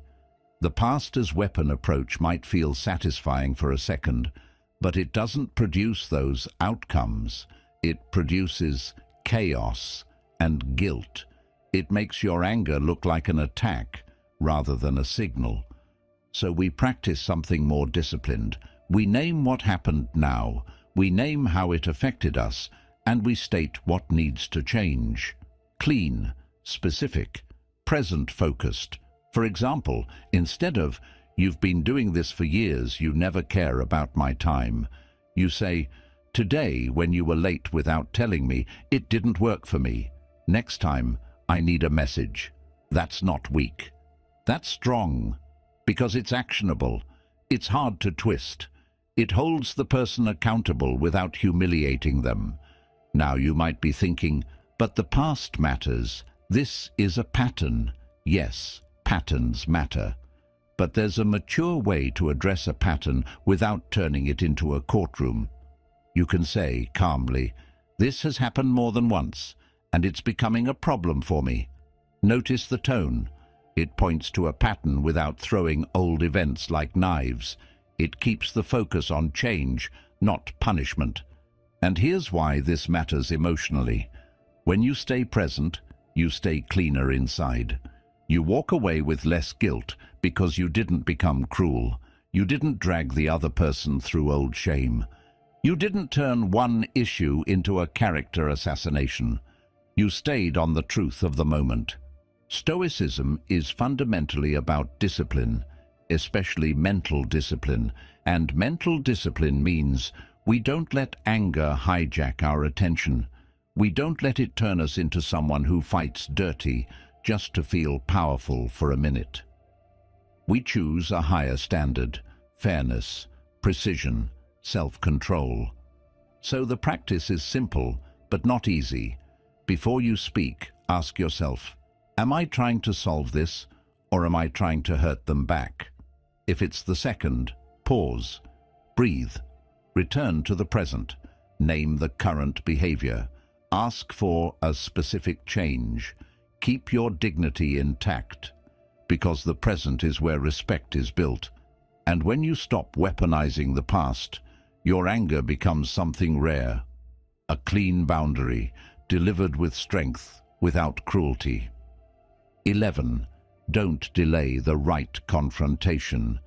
The past as weapon approach might feel satisfying for a second, but it doesn't produce those outcomes. It produces chaos and guilt. It makes your anger look like an attack rather than a signal. So we practice something more disciplined. We name what happened now. We name how it affected us, and we state what needs to change. Clean, specific, present-focused. For example, instead of, "You've been doing this for years, you never care about my time," you say, "Today, when you were late without telling me, it didn't work for me. Next time, I need a message." That's not weak. That's strong, because it's actionable. It's hard to twist. It holds the person accountable without humiliating them. Now you might be thinking, "But the past matters. This is a pattern." Yes, patterns matter. But there's a mature way to address a pattern without turning it into a courtroom. You can say calmly, "This has happened more than once, and it's becoming a problem for me." Notice the tone. It points to a pattern without throwing old events like knives. It keeps the focus on change, not punishment. And here's why this matters emotionally. When you stay present, you stay cleaner inside. You walk away with less guilt because you didn't become cruel. You didn't drag the other person through old shame. You didn't turn one issue into a character assassination. You stayed on the truth of the moment. Stoicism is fundamentally about discipline, especially mental discipline, and mental discipline means we don't let anger hijack our attention. We don't let it turn us into someone who fights dirty just to feel powerful for a minute. We choose a higher standard: fairness, precision, self-control. So the practice is simple, but not easy. Before you speak, ask yourself, am I trying to solve this, or am I trying to hurt them back? If it's the second, pause, breathe, return to the present, name the current behavior, ask for a specific change, keep your dignity intact, because the present is where respect is built. And when you stop weaponizing the past, your anger becomes something rare, a clean boundary, delivered with strength, without cruelty. 11. Don't delay the right confrontation.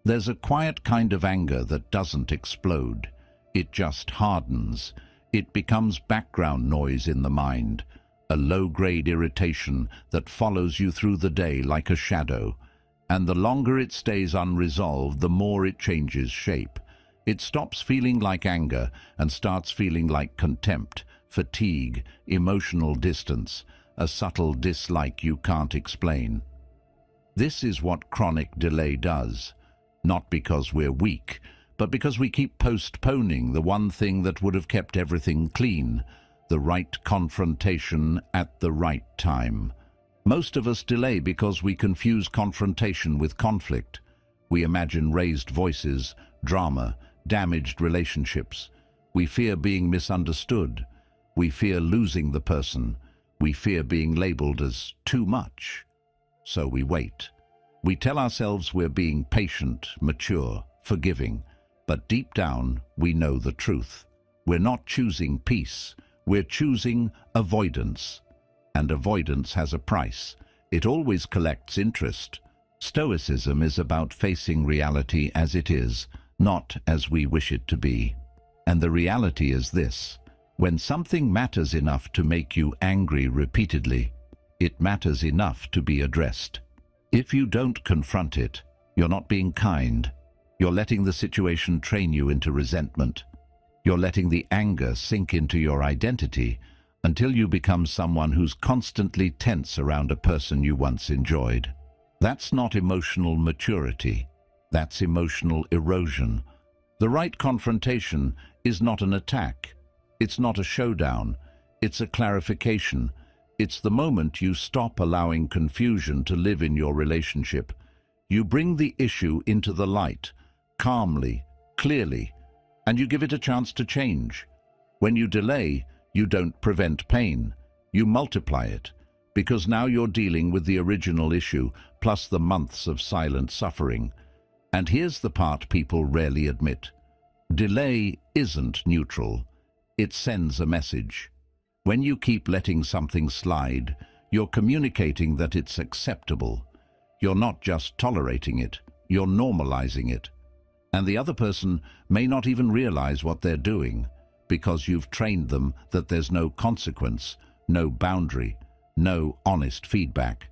There's a quiet kind of anger that doesn't explode. It just hardens. It becomes background noise in the mind, a low-grade irritation that follows you through the day like a shadow. And the longer it stays unresolved, the more it changes shape. It stops feeling like anger and starts feeling like contempt, fatigue, emotional distance, a subtle dislike you can't explain. This is what chronic delay does, not because we're weak, but because we keep postponing the one thing that would have kept everything clean, the right confrontation at the right time. Most of us delay because we confuse confrontation with conflict. We imagine raised voices, drama, damaged relationships. We fear being misunderstood. We fear losing the person. We fear being labeled as too much. So we wait. We tell ourselves we're being patient, mature, forgiving, but deep down we know the truth. We're not choosing peace. We're choosing avoidance, and avoidance has a price. It always collects interest. Stoicism is about facing reality as it is, not as we wish it to be. And the reality is this: when something matters enough to make you angry repeatedly, it matters enough to be addressed. If you don't confront it, you're not being kind. You're letting the situation train you into resentment. You're letting the anger sink into your identity until you become someone who's constantly tense around a person you once enjoyed. That's not emotional maturity. That's emotional erosion. The right confrontation is not an attack. It's not a showdown. It's a clarification. It's the moment you stop allowing confusion to live in your relationship. You bring the issue into the light, calmly, clearly, and you give it a chance to change. When you delay, you don't prevent pain. You multiply it, because now you're dealing with the original issue, plus the months of silent suffering. And here's the part people rarely admit. Delay isn't neutral. It sends a message. When you keep letting something slide, you're communicating that it's acceptable. You're not just tolerating it, you're normalizing it. And the other person may not even realize what they're doing, because you've trained them that there's no consequence, no boundary, no honest feedback.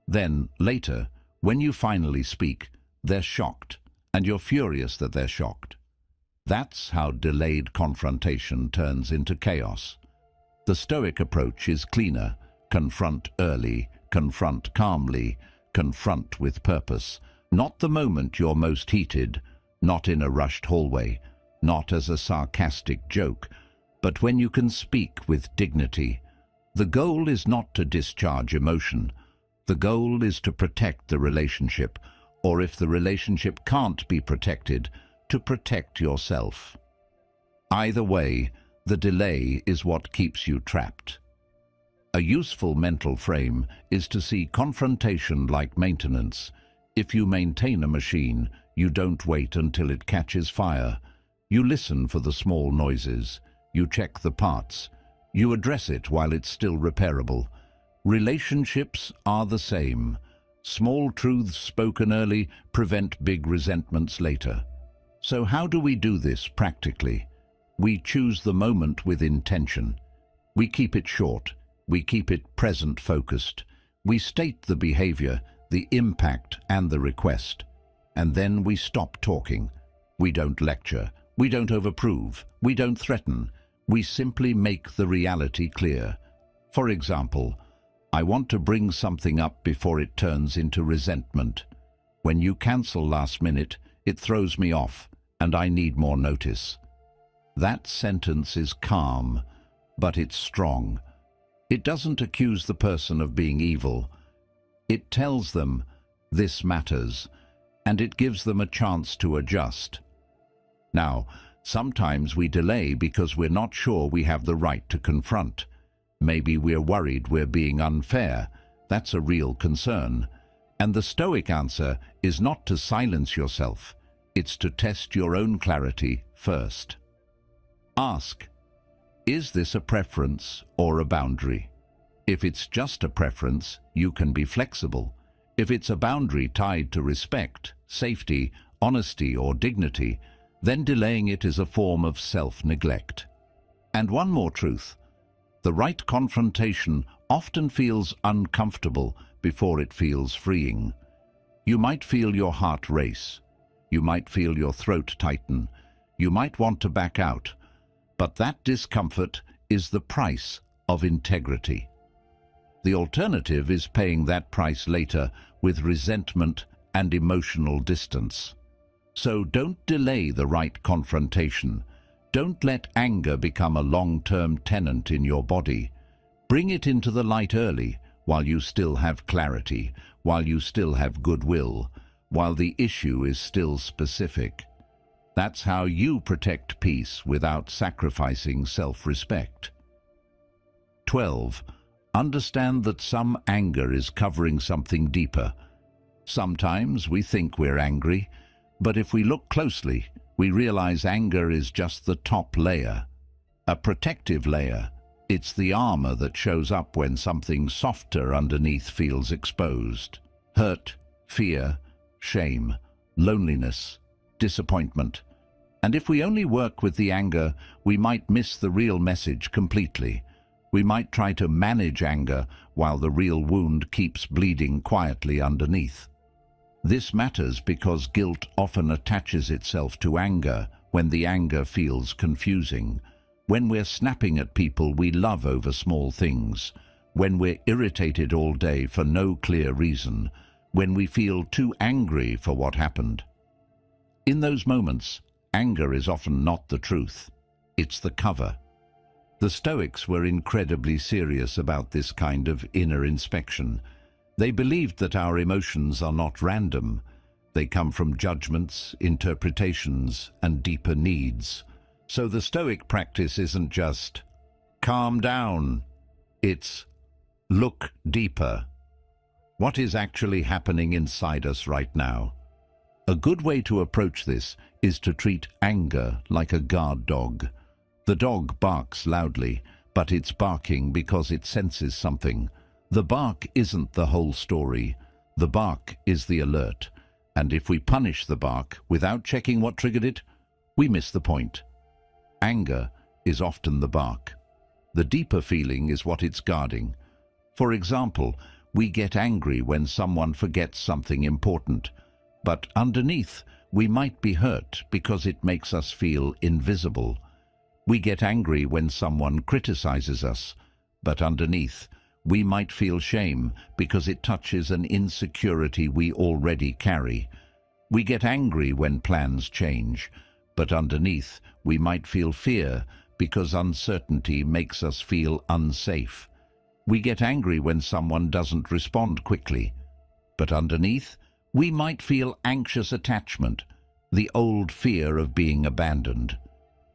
Then, later, when you finally speak, they're shocked, and you're furious that they're shocked. That's how delayed confrontation turns into chaos. The Stoic approach is cleaner: confront early, confront calmly, confront with purpose. Not the moment you're most heated, not in a rushed hallway, not as a sarcastic joke, but when you can speak with dignity. The goal is not to discharge emotion. The goal is to protect the relationship, or if the relationship can't be protected, to protect yourself. Either way, the delay is what keeps you trapped. A useful mental frame is to see confrontation like maintenance. If you maintain a machine, you don't wait until it catches fire. You listen for the small noises. You check the parts. You address it while it's still repairable. Relationships are the same. Small truths spoken early prevent big resentments later. So how do we do this practically? We choose the moment with intention. We keep it short. We keep it present-focused. We state the behavior, the impact, and the request. And then we stop talking. We don't lecture. We don't overprove. We don't threaten. We simply make the reality clear. For example, I want to bring something up before it turns into resentment. When you cancel last minute, it throws me off, and I need more notice. That sentence is calm, but it's strong. It doesn't accuse the person of being evil. It tells them this matters, and it gives them a chance to adjust. Now, sometimes we delay because we're not sure we have the right to confront. Maybe we're worried we're being unfair. That's a real concern. And the Stoic answer is not to silence yourself. It's to test your own clarity first. Ask, is this a preference or a boundary? If it's just a preference, you can be flexible. If it's a boundary tied to respect, safety, honesty, or dignity, then delaying it is a form of self-neglect. And one more truth: the right confrontation often feels uncomfortable before it feels freeing. You might feel your heart race. You might feel your throat tighten. You might want to back out. But that discomfort is the price of integrity. The alternative is paying that price later with resentment and emotional distance. So don't delay the right confrontation. Don't let anger become a long-term tenant in your body. Bring it into the light early, while you still have clarity, while you still have goodwill, while the issue is still specific. That's how you protect peace without sacrificing self-respect. 12. Understand that some anger is covering something deeper. Sometimes we think we're angry, but if we look closely, we realize anger is just the top layer, a protective layer, It's the armor that shows up when something softer underneath feels exposed. Hurt, fear, shame, loneliness, disappointment. And if we only work with the anger, we might miss the real message completely. We might try to manage anger while the real wound keeps bleeding quietly underneath. This matters because guilt often attaches itself to anger when the anger feels confusing. When we're snapping at people we love over small things, when we're irritated all day for no clear reason, when we feel too angry for what happened. In those moments, anger is often not the truth. It's the cover. The Stoics were incredibly serious about this kind of inner inspection. They believed that our emotions are not random. They come from judgments, interpretations, and deeper needs. So the Stoic practice isn't just calm down. It's look deeper. What is actually happening inside us right now? A good way to approach this is to treat anger like a guard dog. The dog barks loudly, but it's barking because it senses something. The bark isn't the whole story. The bark is the alert. And if we punish the bark without checking what triggered it, we miss the point. Anger is often the bark. The deeper feeling is what it's guarding. For example, we get angry when someone forgets something important, but underneath we might be hurt because it makes us feel invisible. We get angry when someone criticizes us, but underneath we might feel shame because it touches an insecurity we already carry. We get angry when plans change, but underneath we might feel fear because uncertainty makes us feel unsafe. We get angry when someone doesn't respond quickly, but underneath we might feel anxious attachment, the old fear of being abandoned.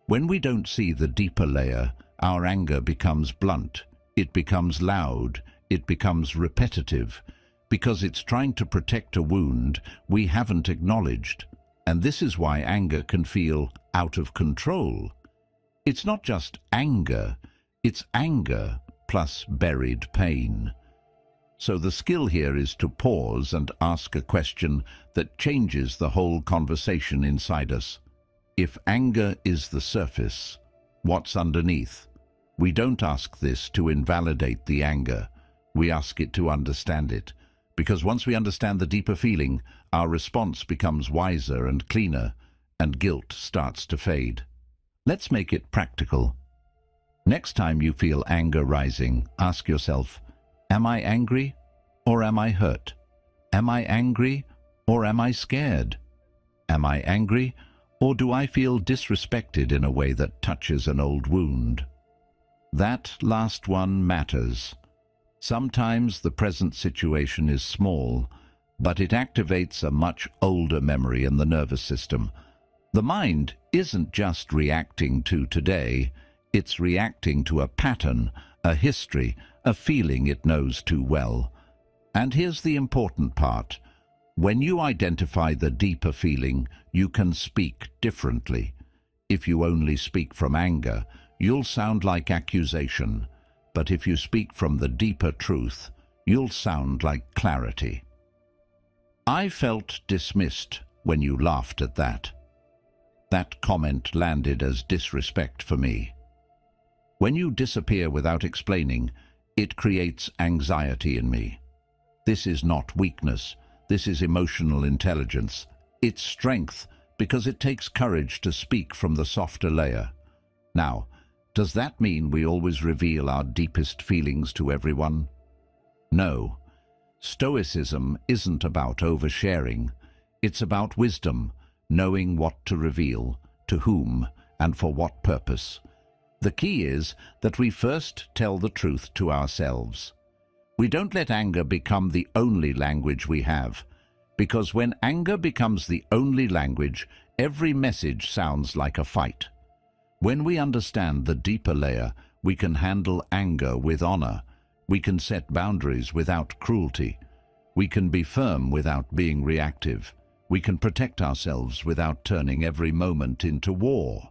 When we don't see the deeper layer, our anger becomes blunt, it becomes loud, it becomes repetitive, because it's trying to protect a wound we haven't acknowledged. And this is why anger can feel out of control. It's not just anger, it's anger plus buried pain. So the skill here is to pause and ask a question that changes the whole conversation inside us. If anger is the surface, what's underneath? We don't ask this to invalidate the anger. We ask it to understand it. Because once we understand the deeper feeling, our response becomes wiser and cleaner, and guilt starts to fade. Let's make it practical. Next time you feel anger rising, ask yourself, am I angry or am I hurt? Am I angry or am I scared? Am I angry or do I feel disrespected in a way that touches an old wound? That last one matters. Sometimes the present situation is small, but it activates a much older memory in the nervous system. The mind isn't just reacting to today, it's reacting to a pattern, a history, a feeling it knows too well. And here's the important part. When you identify the deeper feeling, you can speak differently. If you only speak from anger, you'll sound like accusation. But if you speak from the deeper truth, you'll sound like clarity. I felt dismissed when you laughed at that. That comment landed as disrespect for me. When you disappear without explaining, it creates anxiety in me. This is not weakness. This is emotional intelligence. It's strength because it takes courage to speak from the softer layer. Now, does that mean we always reveal our deepest feelings to everyone? No. Stoicism isn't about oversharing. It's about wisdom, knowing what to reveal, to whom, and for what purpose. The key is that we first tell the truth to ourselves. We don't let anger become the only language we have, because when anger becomes the only language, every message sounds like a fight. When we understand the deeper layer, we can handle anger with honor. We can set boundaries without cruelty. We can be firm without being reactive. We can protect ourselves without turning every moment into war.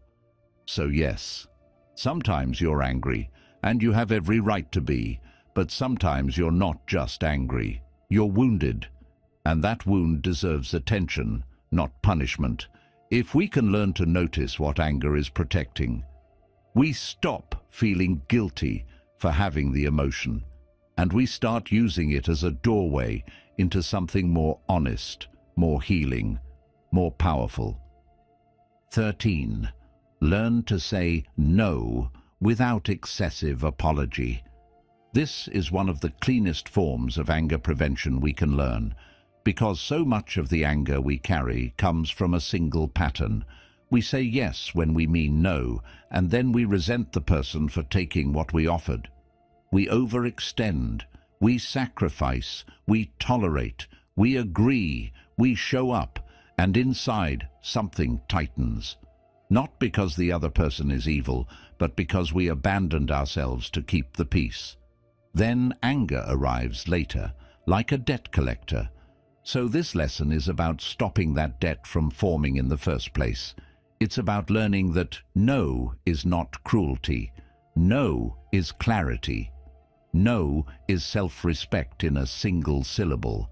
So yes, sometimes you're angry, And you have every right to be, but sometimes you're not just angry. You're wounded, and that wound deserves attention, not punishment. If we can learn to notice what anger is protecting, we stop feeling guilty for having the emotion, and we start using it as a doorway into something more honest, more healing, more powerful. 13. Learn to say no without excessive apology. This is one of the cleanest forms of anger prevention we can learn, because so much of the anger we carry comes from a single pattern. We say yes when we mean no, and then we resent the person for taking what we offered. We overextend, we sacrifice, we tolerate, we agree, we show up, and inside something tightens. Not because the other person is evil, but because we abandoned ourselves to keep the peace. Then anger arrives later, like a debt collector. So this lesson is about stopping that debt from forming in the first place. It's about learning that no is not cruelty. No is clarity. No is self-respect in a single syllable.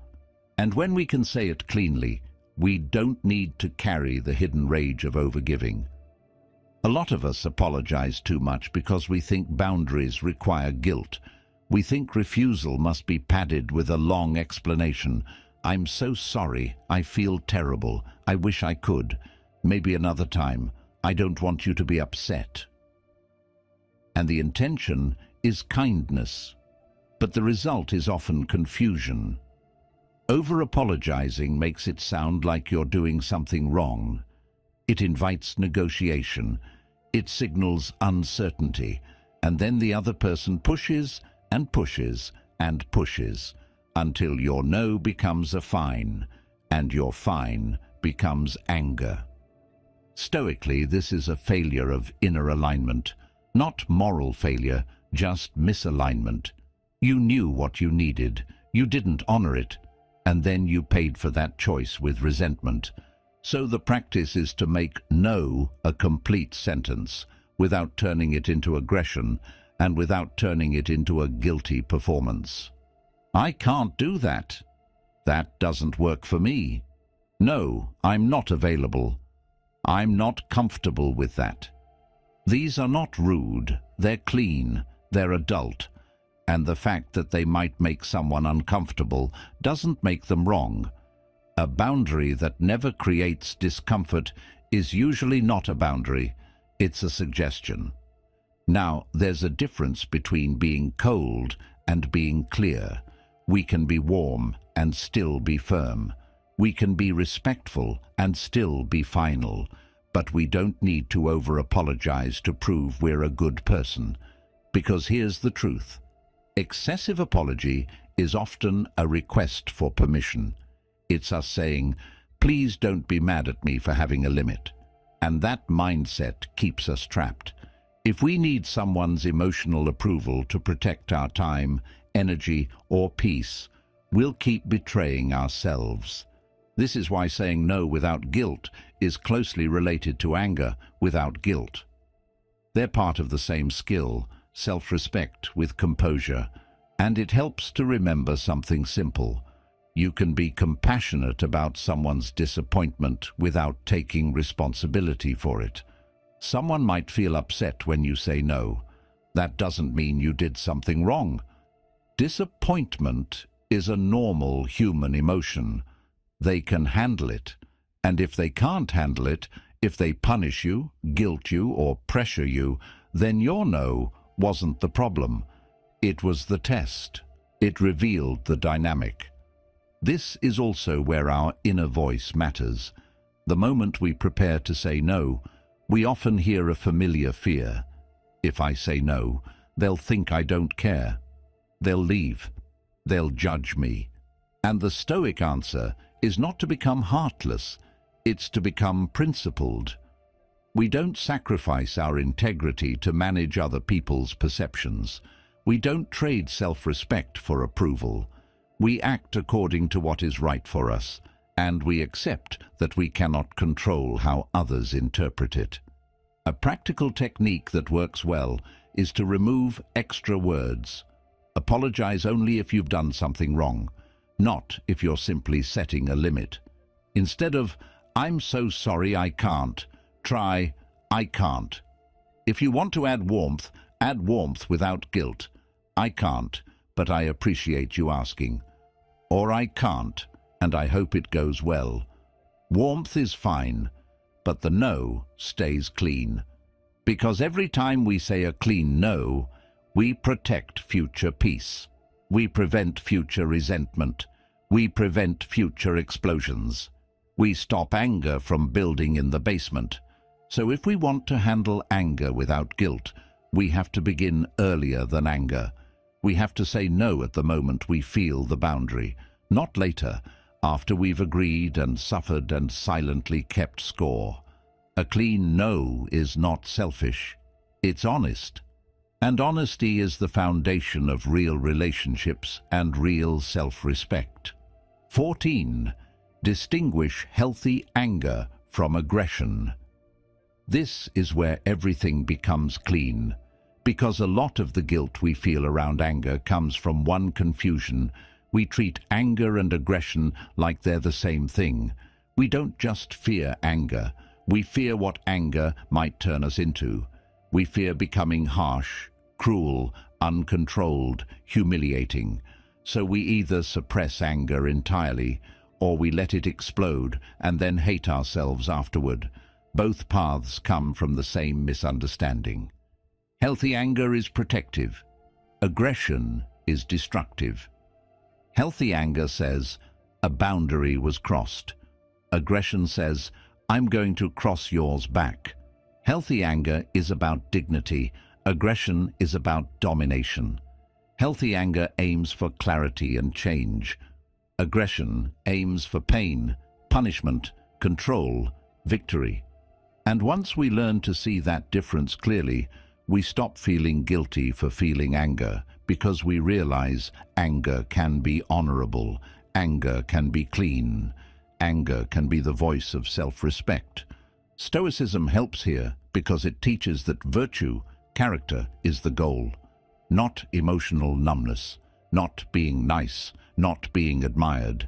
And when we can say it cleanly, we don't need to carry the hidden rage of overgiving. A lot of us apologize too much because we think boundaries require guilt. We think refusal must be padded with a long explanation. I'm so sorry, I feel terrible, I wish I could. Maybe another time, I don't want you to be upset. And the intention is kindness, but the result is often confusion. Over-apologizing makes it sound like you're doing something wrong. It invites negotiation. It signals uncertainty. And then the other person pushes and pushes and pushes until your no becomes a fine, and your fine becomes anger. Stoically, this is a failure of inner alignment. Not moral failure, just misalignment. You knew what you needed. You didn't honor it. And then you paid for that choice with resentment. So the practice is to make no a complete sentence without turning it into aggression and without turning it into a guilty performance. I can't do that. That doesn't work for me. No, I'm not available. I'm not comfortable with that. These are not rude, they're clean, they're adult. And the fact that they might make someone uncomfortable doesn't make them wrong. A boundary that never creates discomfort is usually not a boundary, it's a suggestion. Now, there's a difference between being cold and being clear. We can be warm and still be firm. We can be respectful and still be final. But we don't need to over-apologize to prove we're a good person. Because here's the truth. Excessive apology is often a request for permission. It's us saying, please don't be mad at me for having a limit. And that mindset keeps us trapped. If we need someone's emotional approval to protect our time, energy, or peace, we'll keep betraying ourselves. This is why saying no without guilt is closely related to anger without guilt. They're part of the same skill, self-respect with composure, and it helps to remember something simple. You can be compassionate about someone's disappointment without taking responsibility for it. Someone might feel upset when you say no. That doesn't mean you did something wrong. Disappointment is a normal human emotion. They can handle it, and if they can't handle it, if they punish you, guilt you, or pressure you, then your no wasn't the problem. It was the test. It revealed the dynamic. This is also where our inner voice matters. The moment we prepare to say no, we often hear a familiar fear. If I say no, they'll think I don't care. They'll leave. They'll judge me. And the Stoic answer is not to become heartless, it's to become principled. We don't sacrifice our integrity to manage other people's perceptions. We don't trade self-respect for approval. We act according to what is right for us, and we accept that we cannot control how others interpret it. A practical technique that works well is to remove extra words. Apologize only if you've done something wrong, not if you're simply setting a limit. Instead of, "I'm so sorry I can't," try, "I can't." If you want to add warmth without guilt. "I can't, but I appreciate you asking." Or "I can't, and I hope it goes well." Warmth is fine, but the no stays clean. Because every time we say a clean no, we protect future peace. We prevent future resentment. We prevent future explosions. We stop anger from building in the basement. So if we want to handle anger without guilt, we have to begin earlier than anger. We have to say no at the moment we feel the boundary, not later, after we've agreed and suffered and silently kept score. A clean no is not selfish. It's honest. And honesty is the foundation of real relationships and real self-respect. 14. Distinguish healthy anger from aggression. This is where everything becomes clean, because a lot of the guilt we feel around anger comes from one confusion. We treat anger and aggression like they're the same thing. We don't just fear anger. We fear what anger might turn us into. We fear becoming harsh, cruel, uncontrolled, humiliating. So we either suppress anger entirely, or we let it explode and then hate ourselves afterward. Both paths come from the same misunderstanding. Healthy anger is protective. Aggression is destructive. Healthy anger says, "A boundary was crossed." Aggression says, "I'm going to cross yours back." Healthy anger is about dignity. Aggression is about domination. Healthy anger aims for clarity and change. Aggression aims for pain, punishment, control, victory. And once we learn to see that difference clearly, we stop feeling guilty for feeling anger, because we realize anger can be honorable, anger can be clean, anger can be the voice of self-respect. Stoicism helps here because it teaches that virtue, character, is the goal, not emotional numbness, not being nice, not being admired.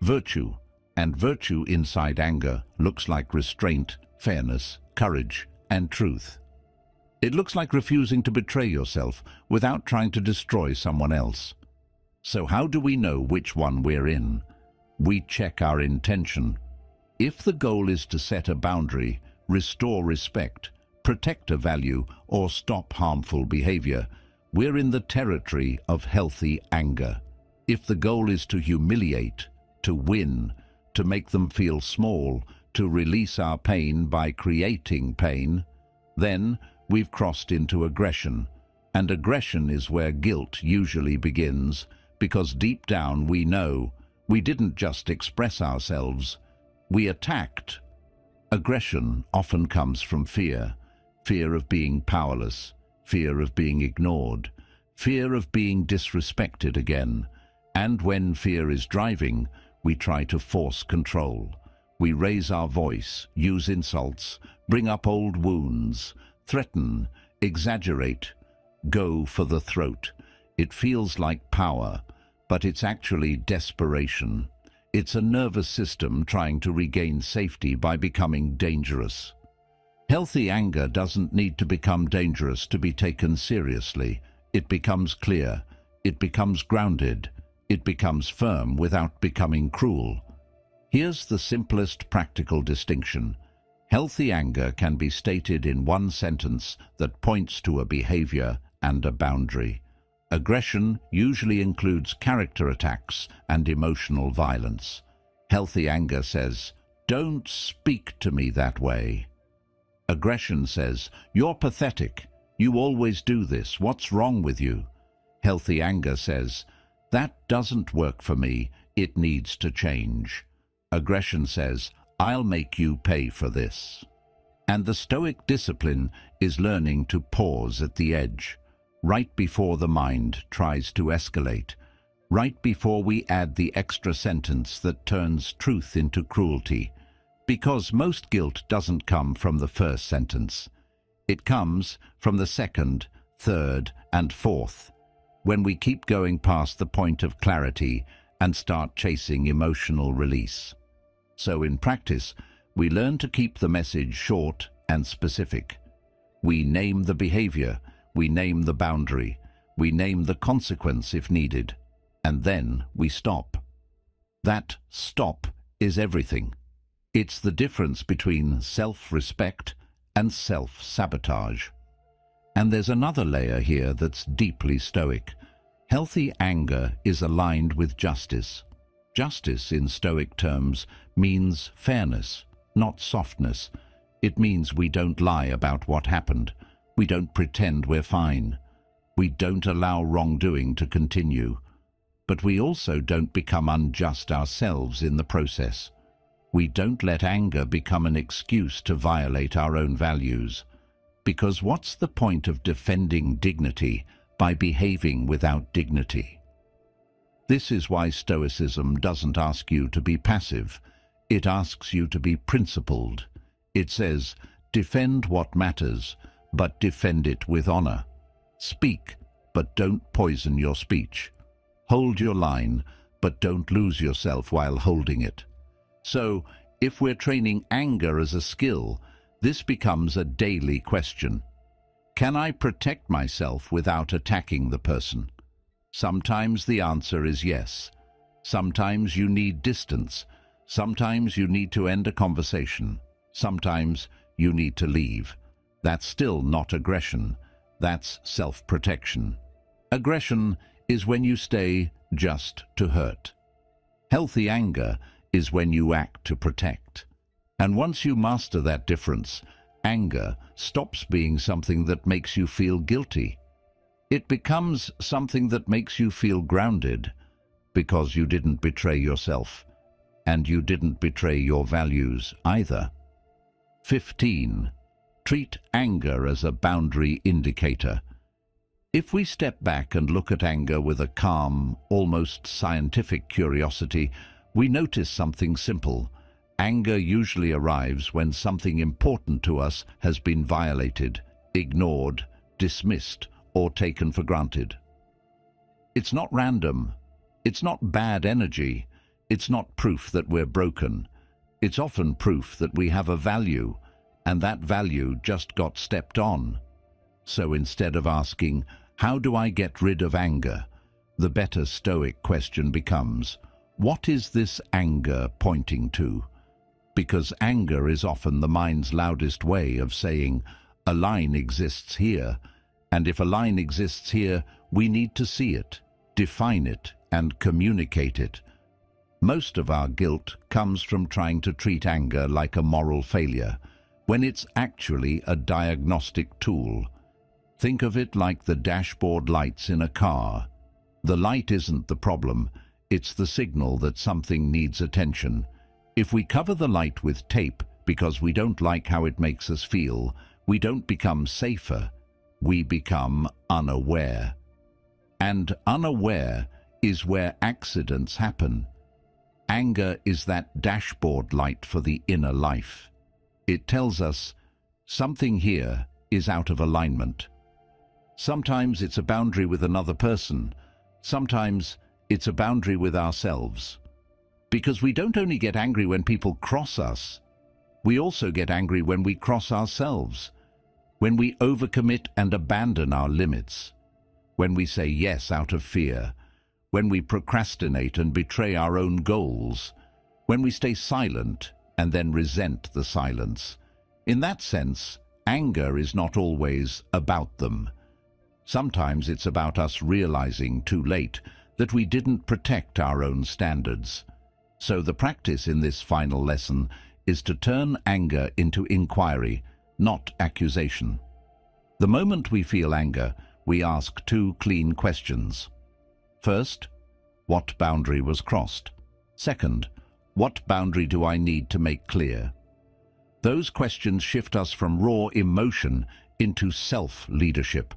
Virtue, and virtue inside anger, looks like restraint, fairness, courage, and truth. It looks like refusing to betray yourself without trying to destroy someone else. So how do we know which one we're in? We check our intention. If the goal is to set a boundary, restore respect, protect a value, or stop harmful behavior, we're in the territory of healthy anger. If the goal is to humiliate, to win, to make them feel small, to release our pain by creating pain, then we've crossed into aggression. And aggression is where guilt usually begins, because deep down we know we didn't just express ourselves, we attacked. Aggression often comes from fear, fear of being powerless, fear of being ignored, fear of being disrespected again. And when fear is driving, we try to force control. We raise our voice, use insults, bring up old wounds, threaten, exaggerate, go for the throat. It feels like power, but it's actually desperation. It's a nervous system trying to regain safety by becoming dangerous. Healthy anger doesn't need to become dangerous to be taken seriously. It becomes clear, it becomes grounded, it becomes firm without becoming cruel. Here's the simplest practical distinction. Healthy anger can be stated in one sentence that points to a behavior and a boundary. Aggression usually includes character attacks and emotional violence. Healthy anger says, "Don't speak to me that way." Aggression says, "You're pathetic. You always do this. What's wrong with you?" Healthy anger says, "That doesn't work for me. It needs to change." Aggression says, "I'll make you pay for this." And the Stoic discipline is learning to pause at the edge, right before the mind tries to escalate, right before we add the extra sentence that turns truth into cruelty. Because most guilt doesn't come from the first sentence. It comes from the second, third, and fourth, when we keep going past the point of clarity and start chasing emotional release. So in practice, we learn to keep the message short and specific. We name the behavior, we name the boundary, we name the consequence if needed, and then we stop. That stop is everything. It's the difference between self-respect and self-sabotage. And there's another layer here that's deeply Stoic. Healthy anger is aligned with justice. Justice, in Stoic terms, means fairness, not softness. It means we don't lie about what happened. We don't pretend we're fine. We don't allow wrongdoing to continue. But we also don't become unjust ourselves in the process. We don't let anger become an excuse to violate our own values. Because what's the point of defending dignity by behaving without dignity? This is why Stoicism doesn't ask you to be passive. It asks you to be principled. It says, defend what matters, but defend it with honor. Speak, but don't poison your speech. Hold your line, but don't lose yourself while holding it. So, if we're training anger as a skill, this becomes a daily question. Can I protect myself without attacking the person? Sometimes the answer is yes. Sometimes you need distance. Sometimes you need to end a conversation. Sometimes you need to leave. That's still not aggression. That's self-protection. Aggression is when you stay just to hurt. Healthy anger is when you act to protect. And once you master that difference, anger stops being something that makes you feel guilty. It becomes something that makes you feel grounded, because you didn't betray yourself, and you didn't betray your values either. 15. Treat anger as a boundary indicator. If we step back and look at anger with a calm, almost scientific curiosity, we notice something simple. Anger usually arrives when something important to us has been violated, ignored, dismissed, or taken for granted. It's not random. It's not bad energy. It's not proof that we're broken. It's often proof that we have a value, and that value just got stepped on. So instead of asking, how do I get rid of anger? The better Stoic question becomes, what is this anger pointing to? Because anger is often the mind's loudest way of saying, a line exists here, and if a line exists here, we need to see it, define it, and communicate it. Most of our guilt comes from trying to treat anger like a moral failure, when it's actually a diagnostic tool. Think of it like the dashboard lights in a car. The light isn't the problem, it's the signal that something needs attention. If we cover the light with tape because we don't like how it makes us feel, we don't become safer, we become unaware. And unaware is where accidents happen. Anger is that dashboard light for the inner life. It tells us something here is out of alignment. Sometimes it's a boundary with another person. Sometimes it's a boundary with ourselves. Because we don't only get angry when people cross us, we also get angry when we cross ourselves, when we overcommit and abandon our limits, when we say yes out of fear, when we procrastinate and betray our own goals, when we stay silent and then resent the silence. In that sense, anger is not always about them. Sometimes it's about us realizing too late that we didn't protect our own standards. So the practice in this final lesson is to turn anger into inquiry, not accusation. The moment we feel anger, we ask two clean questions. First, what boundary was crossed? Second, what boundary do I need to make clear? Those questions shift us from raw emotion into self-leadership,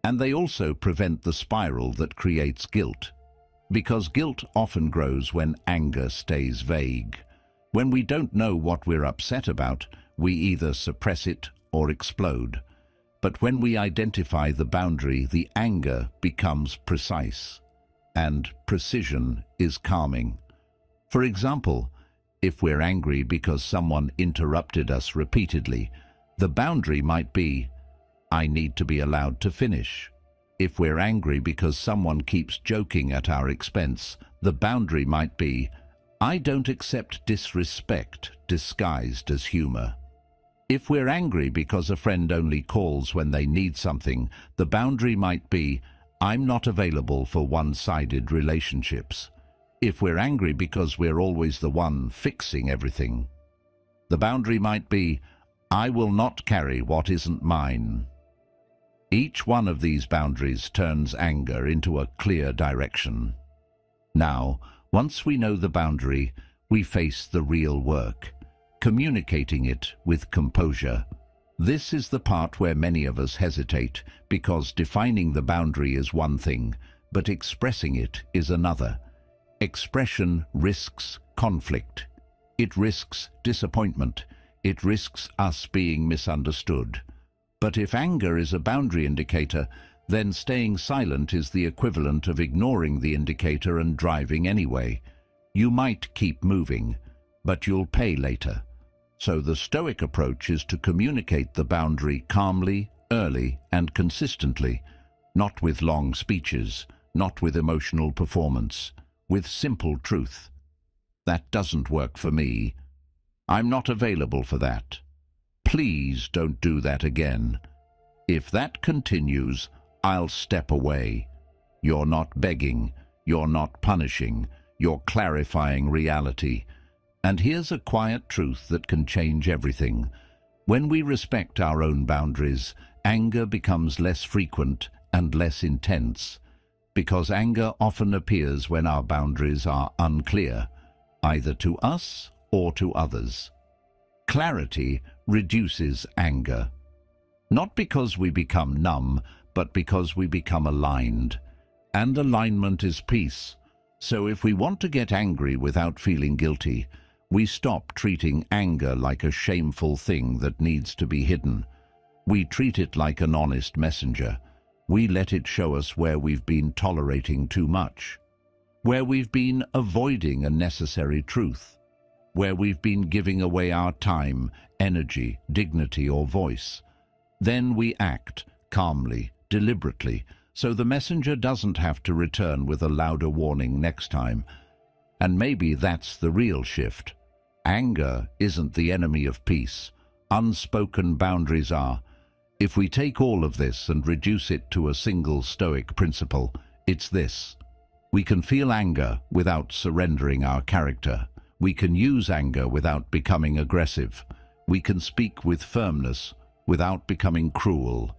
and they also prevent the spiral that creates guilt. Because guilt often grows when anger stays vague. When we don't know what we're upset about, we either suppress it or explode. But when we identify the boundary, the anger becomes precise, and precision is calming. For example, if we're angry because someone interrupted us repeatedly, the boundary might be, "I need to be allowed to finish." If we're angry because someone keeps joking at our expense, the boundary might be, "I don't accept disrespect disguised as humor." If we're angry because a friend only calls when they need something, the boundary might be, "I'm not available for one-sided relationships." If we're angry because we're always the one fixing everything, the boundary might be, "I will not carry what isn't mine." Each one of these boundaries turns anger into a clear direction. Now, once we know the boundary, we face the real work, communicating it with composure. This is the part where many of us hesitate, because defining the boundary is one thing, but expressing it is another. Expression risks conflict. It risks disappointment. It risks us being misunderstood. But if anger is a boundary indicator, then staying silent is the equivalent of ignoring the indicator and driving anyway. You might keep moving, but you'll pay later. So the Stoic approach is to communicate the boundary calmly, early, and consistently, not with long speeches, not with emotional performance, with simple truth. "That doesn't work for me. I'm not available for that. Please don't do that again. If that continues, I'll step away." You're not begging, you're not punishing, you're clarifying reality. And here's a quiet truth that can change everything. When we respect our own boundaries, anger becomes less frequent and less intense, because anger often appears when our boundaries are unclear, either to us or to others. Clarity reduces anger, not because we become numb, but because we become aligned. And alignment is peace. So if we want to get angry without feeling guilty, we stop treating anger like a shameful thing that needs to be hidden. We treat it like an honest messenger. We let it show us where we've been tolerating too much, where we've been avoiding a necessary truth, where we've been giving away our time, energy, dignity, or voice. Then we act calmly, deliberately, so the messenger doesn't have to return with a louder warning next time. And maybe that's the real shift. Anger isn't the enemy of peace. Unspoken boundaries are. If we take all of this and reduce it to a single Stoic principle, it's this. We can feel anger without surrendering our character. We can use anger without becoming aggressive. We can speak with firmness without becoming cruel.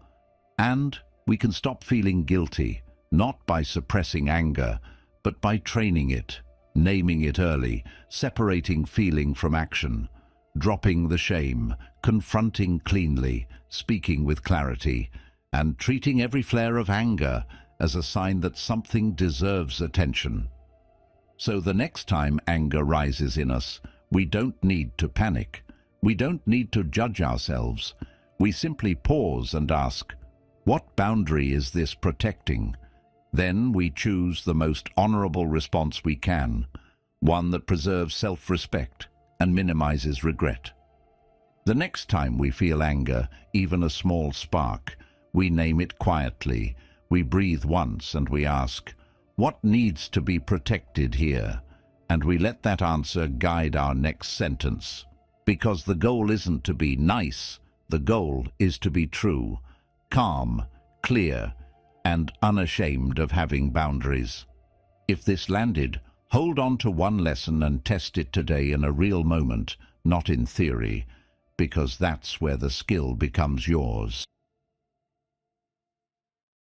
And we can stop feeling guilty, not by suppressing anger, but by training it, naming it early, separating feeling from action, dropping the shame, confronting cleanly, speaking with clarity, and treating every flare of anger as a sign that something deserves attention. So the next time anger rises in us, we don't need to panic. We don't need to judge ourselves. We simply pause and ask, what boundary is this protecting? Then we choose the most honorable response we can, one that preserves self-respect and minimizes regret. The next time we feel anger, even a small spark, we name it quietly. We breathe once and we ask, what needs to be protected here? And we let that answer guide our next sentence. Because the goal isn't to be nice, the goal is to be true, calm, clear, and unashamed of having boundaries. If this landed, hold on to one lesson and test it today in a real moment, not in theory, because that's where the skill becomes yours.